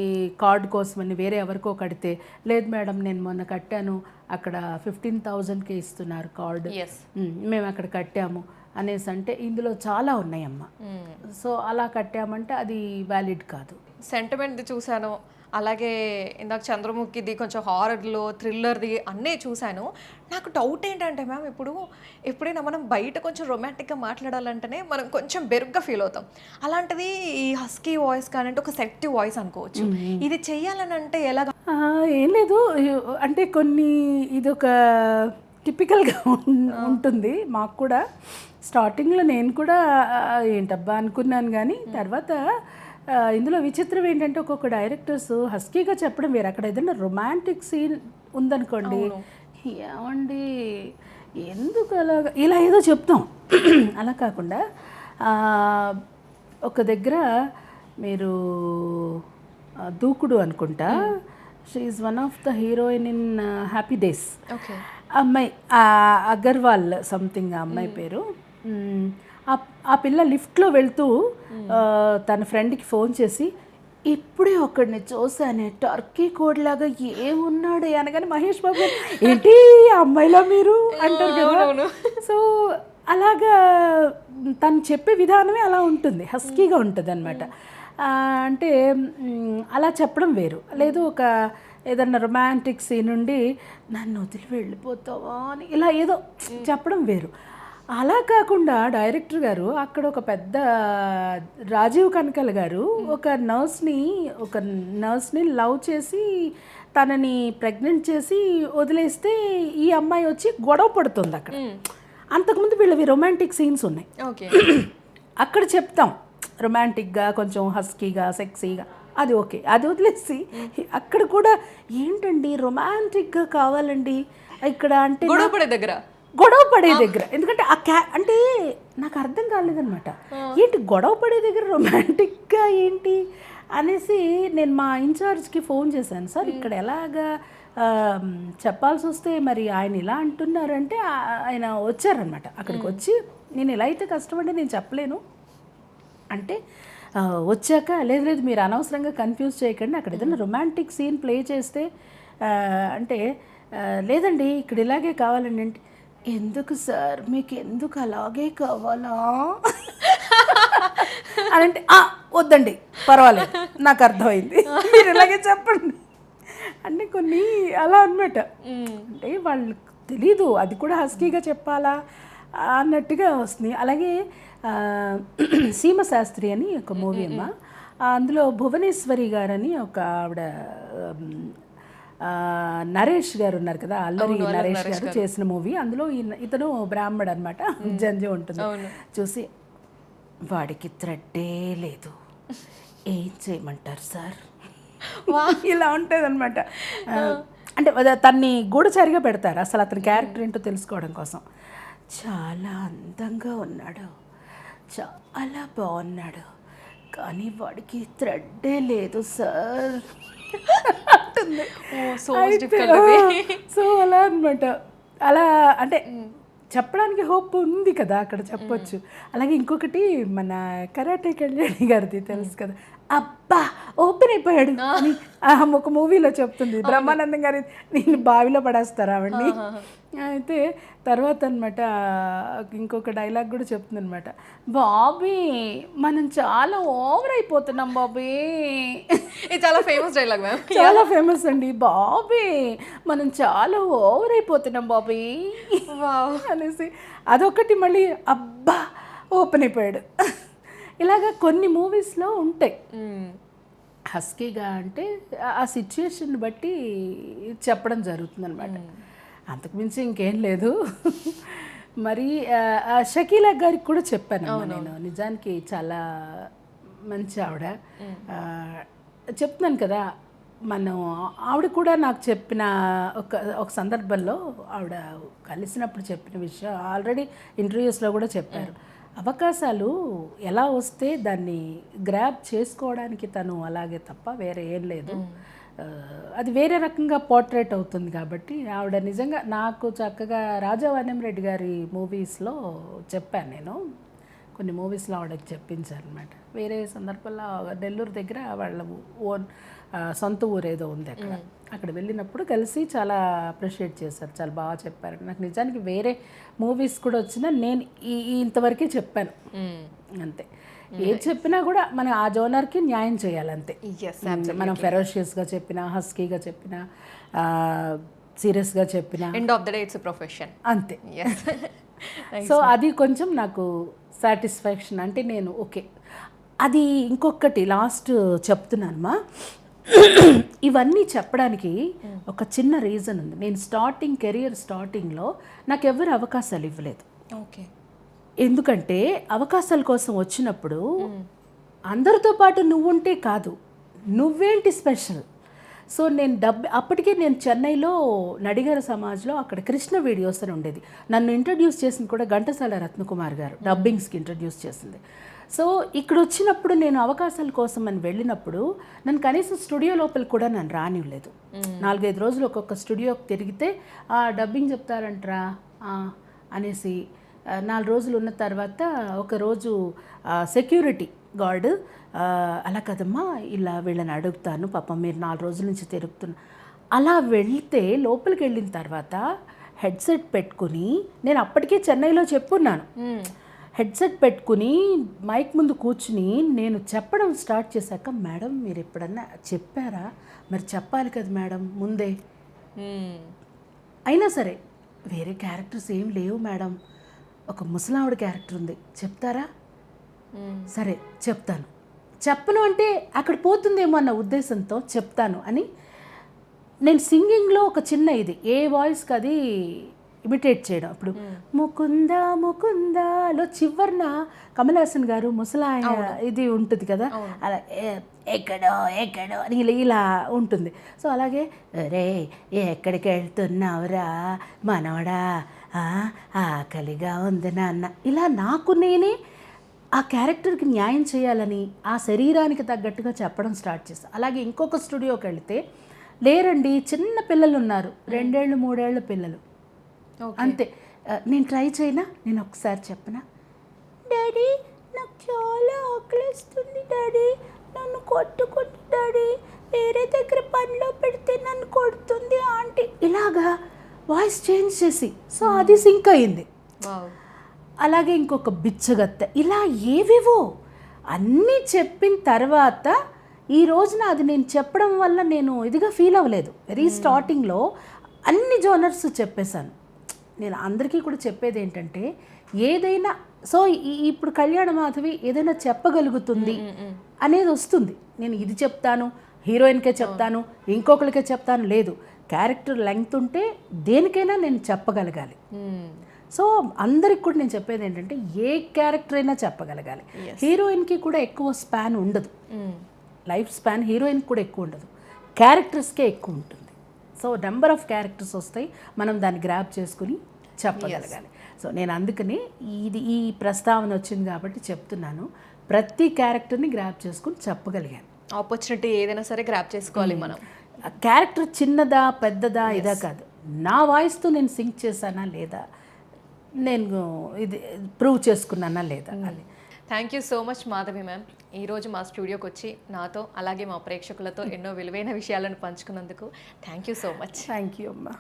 ఈ కార్డు కోసమని వేరే ఎవరికో కడితే, లేదు మేడం నేను మొన్న కట్టాను, అక్కడ 15,000కే ఇస్తున్నారు కార్డు, మేము అక్కడ కట్టాము అనేసి అంటే ఇందులో చాలా ఉన్నాయమ్మా. సో అలా కట్టామంటే అది వ్యాలిడ్ కాదు. సెంటిమెంట్ది చూశాను, అలాగే ఇందాక చంద్రముఖిది కొంచెం హారర్లో, థ్రిల్లర్ది అన్నీ చూశాను. నాకు డౌట్ ఏంటంటే మ్యామ్, ఎప్పుడైనా మనం బయట కొంచెం రొమాంటిక్గా మాట్లాడాలంటేనే మనం కొంచెం బెరుగ్గా ఫీల్ అవుతాం. అలాంటిది ఈ హస్కీ వాయిస్ కానీ ఒక సెక్టివ్ వాయిస్ అనుకోవచ్చు. ఇది చెయ్యాలని అంటే ఎలాగ? ఏం లేదు, అంటే ఇది ఒక టిపికల్గా ఉంటుంది మాకు కూడా. స్టార్టింగ్లో నేను కూడా ఏంటబ్బా అనుకున్నాను, కానీ తర్వాత ఇందులో విచిత్రం ఏంటంటే ఒక్కొక్క డైరెక్టర్స్ హస్కీగా చెప్పడం వేరు. అక్కడ ఏదైనా రొమాంటిక్ సీన్ ఉందనుకోండి, ఏమండి ఎందుకు ఇలా ఏదో చెప్తాం. అలా కాకుండా ఒక దగ్గర మీరు దూకుడు అనుకుంటా, she is one of the heroine in happy days. అమ్మాయి అగర్వాల్ సంథింగ్ ఆ అమ్మాయి పేరు. ఆ పిల్ల లిఫ్ట్లో వెళ్తూ తన ఫ్రెండ్కి ఫోన్ చేసి, ఇప్పుడే ఒకడిని చూసానే టర్కీ కోడ్లాగా ఏమున్నాడు అనగానే మహేష్ బాబు ఏంటి అమ్మాయిలా మీరు అంటారు కదా. సో అలాగా తను చెప్పే విధానమే అలా ఉంటుంది, హస్కీగా ఉంటుంది అనమాట. అంటే అలా చెప్పడం వేరు. లేదు ఒక ఏదన్నా రొమాంటిక్ సీన్ నుండి నన్ను వదిలి వెళ్ళిపోతావా అని ఇలా ఏదో చెప్పడం వేరు. అలా కాకుండా డైరెక్టర్ గారు అక్కడ ఒక పెద్ద రాజీవ్ కనకల్ గారు ఒక నర్స్ని లవ్ చేసి తనని ప్రెగ్నెంట్ చేసి వదిలేస్తే ఈ అమ్మాయి వచ్చి గొడవ పడుతుంది అక్కడ. అంతకుముందు వీళ్ళవి రొమాంటిక్ సీన్స్ ఉన్నాయి. అక్కడ చెప్తాం రొమాంటిక్గా, కొంచెం హస్కీగా, సెక్సీగా, అది ఓకే. అది వదిలేసి అక్కడ కూడా ఏంటండి రొమాంటిక్గా కావాలండి ఇక్కడ అంటే గొడవ పడే దగ్గర. ఎందుకంటే అంటే నాకు అర్థం కాలేదనమాట, ఏంటి గొడవ పడే దగ్గర రొమాంటిక్గా ఏంటి అనేసి నేను మా ఇన్ఛార్జ్కి ఫోన్ చేశాను. సార్ ఇక్కడ ఎలాగా చెప్పాల్సి వస్తే మరి ఆయన ఇలా అంటున్నారంటే ఆయన వచ్చారనమాట. అక్కడికి వచ్చి నేను ఎలా అయితే కష్టపడి నేను చెప్పలేను అంటే వచ్చాక, లేదు మీరు అనవసరంగా కన్ఫ్యూజ్ చేయకండి, అక్కడ ఏదైనా రొమాంటిక్ సీన్ ప్లే చేస్తే అంటే లేదండి ఇక్కడ ఇలాగే కావాలండి అంటే, ఎందుకు సార్ మీకు ఎందుకు అలాగే కావాలా అని అంటే, వద్దండి పర్వాలేదు నాకు అర్థమైంది మీరు ఇలాగే చెప్పండి అంటే కొన్ని అలా అనమాట. అంటే వాళ్ళకి తెలీదు అది కూడా హస్కీగా చెప్పాలా అన్నట్టుగా వస్తుంది. అలాగే సీమశాస్త్రి అని ఒక మూవీ అమ్మ, అందులో భువనేశ్వరి గారని ఒక ఆవిడ నరేష్ గారు ఉన్నారు కదా, అల్లరి నరేష్ గారు చేసిన మూవీ. అందులో ఇతను బ్రాహ్మడు అనమాట, జంజి ఉంటుంది. చూసి వాడికి థ్రెడ్డే లేదు, ఏం చేయమంటారు సార్, ఇలా ఉంటుంది అనమాట. అంటే తన్ని గూఢచారిగా పెడతారు అసలు అతని క్యారెక్టర్ ఏంటో తెలుసుకోవడం కోసం. చాలా అందంగా ఉన్నాడు, చాలా బాగున్నాడు, కానీ వాడికి థ్రెడ్డే లేదు సార్ అంటుంది. సో అలా అనమాట. అలా అంటే చెప్పడానికి హోప్ ఉంది కదా, అక్కడ చెప్పొచ్చు. అలాగే ఇంకొకటి మన కరాటే కళ్యాణి గారిది తెలుసు కదా, అబ్బా ఓపెన్ అయిపోయాడు అని ఒక మూవీలో చెప్తుంది. బ్రహ్మానందం గారి నేను బావిలో పడేస్తారు ఆవిడ్ని. అయితే తర్వాత అనమాట ఇంకొక డైలాగ్ కూడా చెప్తుంది అనమాట, బాబీ మనం చాలా ఓవర్ అయిపోతున్నాం బాబీ. ఇది చాలా ఫేమస్ డైలాగ్ మ్యామ్, చాలా ఫేమస్ అండి. బాబీ మనం చాలా ఓవర్ అయిపోతున్నాం బాబీ అనేసి అదొకటి. మళ్ళీ అబ్బా ఓపెన్ అయిపోయాడు. ఇలాగా కొన్ని మూవీస్లో ఉంటాయి. హస్కీగా అంటే ఆ సిచ్యుయేషన్ బట్టి చెప్పడం జరుగుతుంది అనమాట, అంతకుమించి ఇంకేం లేదు. మరి షకీలా గారికి కూడా చెప్పాను నేను, నిజానికి చాలా మంచి ఆవిడ. చెప్తున్నాను కదా, మనం ఆవిడ కూడా నాకు చెప్పిన ఒక సందర్భంలో ఆవిడ కలిసినప్పుడు చెప్పిన విషయం ఆల్రెడీ ఇంటర్వ్యూస్లో కూడా చెప్పారు. అవకాశాలు ఎలా వస్తే దాన్ని గ్రాబ్ చేసుకోవడానికి తను అలాగే తప్ప వేరే ఏం లేదు. అది వేరే రకంగా పోర్ట్రేట్ అవుతుంది కాబట్టి ఆవిడ నిజంగా నాకు చక్కగా రాజావాణ్యం రెడ్డి గారి మూవీస్లో చెప్పాను నేను, కొన్ని మూవీస్లో ఆవిడకి చెప్పించాను అనమాట. వేరే సందర్భంలో నెల్లూరు దగ్గర వాళ్ళ ఓన్ సొంత ఊరు ఏదో ఉంది అక్కడ వెళ్ళినప్పుడు కలిసి చాలా అప్రిషియేట్ చేశారు, చాలా బాగా చెప్పారు. నాకు నిజానికి వేరే మూవీస్ కూడా వచ్చినా నేను ఇంతవరకే చెప్పాను అంతే. ఏది చెప్పినా కూడా మనం ఆ జోనర్కి న్యాయం చేయాలంతే. మనం ఫెరోషియస్గా చెప్పినా, హస్కీగా చెప్పినా, సీరియస్గా చెప్పినా, end of the day it's a profession అంతే. సో అది కొంచెం నాకు సాటిస్ఫాక్షన్. అంటే నేను ఓకే. అది ఇంకొకటి లాస్ట్ చెప్తున్నానమ్మా, ఇవన్నీ చెప్పడానికి ఒక చిన్న రీజన్ ఉంది. నేను కెరియర్ స్టార్టింగ్లో నాకు ఎవరు అవకాశాలు ఇవ్వలేదు. ఓకే. ఎందుకంటే అవకాశాల కోసం వచ్చినప్పుడు అందరితో పాటు నువ్వుంటే కాదు, నువ్వేంటి స్పెషల్. సో నేను అప్పటికే నేను చెన్నైలో నడిగర సమాజ్లో అక్కడ కృష్ణ వీడియోస్ అని ఉండేది. నన్ను ఇంట్రడ్యూస్ చేసింది కూడా ఘంటసాల రత్నకుమార్ గారు, డబ్బింగ్స్కి ఇంట్రడ్యూస్ చేసింది. సో ఇక్కడ వచ్చినప్పుడు నేను అవకాశాల కోసం అని వెళ్ళినప్పుడు నన్ను కనీసం స్టూడియో లోపల కూడా నన్ను రానివ్వలేదు. 4-5 రోజులు ఒక్కొక్క స్టూడియోకి తిరిగితే డబ్బింగ్ చెప్తారంటరా అనేసి 4 రోజులు ఉన్న తర్వాత ఒకరోజు సెక్యూరిటీ గార్డ్ అలా కదమ్మా, ఇలా వీళ్ళని అడుగుతాను, పాపం మీరు 4 రోజుల నుంచి తిరుగుతున్నా. అలా వెళ్తే లోపలికి వెళ్ళిన తర్వాత హెడ్సెట్ పెట్టుకుని, నేను అప్పటికే చెన్నైలో చెప్పున్నాను, హెడ్సెట్ పెట్టుకుని మైక్ ముందు కూర్చుని నేను చెప్పడం స్టార్ట్ చేశాక, మేడం మీరు ఎప్పుడన్నా చెప్పారా, మరి చెప్పాలి కదా మేడం ముందే. అయినా సరే వేరే క్యారెక్టర్స్ ఏం లేవు మేడం, ఒక ముసలావిడ క్యారెక్టర్ ఉంది, చెప్తారా? సరే చెప్తాను. చెప్పను అంటే అక్కడ పోతుందేమో అన్న ఉద్దేశంతో చెప్తాను అని నేను సింగింగ్లో ఒక చిన్న ఇది ఏ వాయిస్కి అది ఇమిటేట్ చేయడం. అప్పుడు ముకుంద ముకుందలో చివరిన కమల్ హాసన్ గారు ముసలాయ ఇది ఉంటుంది కదా, అలా ఎక్కడో ఎక్కడో అని ఇలా ఉంటుంది. సో అలాగే రే ఎక్కడికి వెళ్తున్నావురా మనవడా, ఆకలిగా ఉంది నాన్న, ఇలా నాకు నేనే ఆ క్యారెక్టర్కి న్యాయం చేయాలని ఆ శరీరానికి తగ్గట్టుగా చెప్పడం స్టార్ట్ చేస్తాను. అలాగే ఇంకొక స్టూడియోకి వెళితే లేరండి చిన్న పిల్లలు ఉన్నారు, 2 ఏళ్ళు 3 ఏళ్ళ పిల్లలు అంతే. నేను ట్రై చేయనా, నేను ఒకసారి చెప్పనా, డాడీ నాకు చాలా ఆకలిస్తుంది డాడీ, నన్ను కొట్టుకుంది డాడీ, వేరే దగ్గర పనిలో పెడితే నన్ను కొడుతుంది ఆంటీ, ఇలాగా వాయిస్ చేంజ్ చేసి. సో అది సింక్ అయింది. అలాగే ఇంకొక బిచ్చగత్తె, ఇలా ఏవేవో అన్నీ చెప్పిన తర్వాత ఈ రోజున అది నేను చెప్పడం వల్ల నేను ఇదిగా ఫీల్ అవ్వలేదు. వెరీ స్టార్టింగ్లో అన్ని జోనర్స్ చెప్పేశాను. నేను అందరికీ కూడా చెప్పేది ఏంటంటే ఏదైనా, సో ఇప్పుడు కళ్యాణ మాధవి ఏదైనా చెప్పగలుగుతుంది అనేది వస్తుంది. నేను ఇది చెప్తాను హీరోయిన్కే చెప్తాను ఇంకొకరికే చెప్తాను లేదు. క్యారెక్టర్ లెంగ్త్ ఉంటే దేనికైనా నేను చెప్పగలగాలి. సో అందరికి కూడా నేను చెప్పేది ఏంటంటే ఏ క్యారెక్టర్ అయినా చెప్పగలగాలి. హీరోయిన్కి కూడా ఎక్కువ స్పాన్ ఉండదు, లైఫ్ స్పాన్ హీరోయిన్కి కూడా ఎక్కువ ఉండదు, క్యారెక్టర్స్కే ఎక్కువ ఉంటుంది. సో నెంబర్ ఆఫ్ క్యారెక్టర్స్ వస్తాయి, మనం దాన్ని గ్రాప్ చేసుకుని చెప్పగలగాలి. సో నేను అందుకని ఈ ప్రస్తావన వచ్చింది కాబట్టి చెప్తున్నాను, ప్రతి క్యారెక్టర్ని గ్రాప్ చేసుకుని చెప్పగలిగాను. ఆపర్చునిటీ ఏదైనా సరే గ్రాప్ చేసుకోవాలి మనం. క్యారెక్టర్ చిన్నదా పెద్దదా ఇదా కాదు, నా వాయిస్తో నేను సింక్ చేశానా లేదా, నేను ఇది ప్రూవ్ చేసుకున్నానా లేదా అని. Thank you so much Madhavi ma'am, ఈరోజు మా స్టూడియోకి వచ్చి నాతో అలాగే మా ప్రేక్షకులతో ఎన్నో విలువైన విషయాలను పంచుకున్నందుకు thank you so much. Thank you అమ్మా.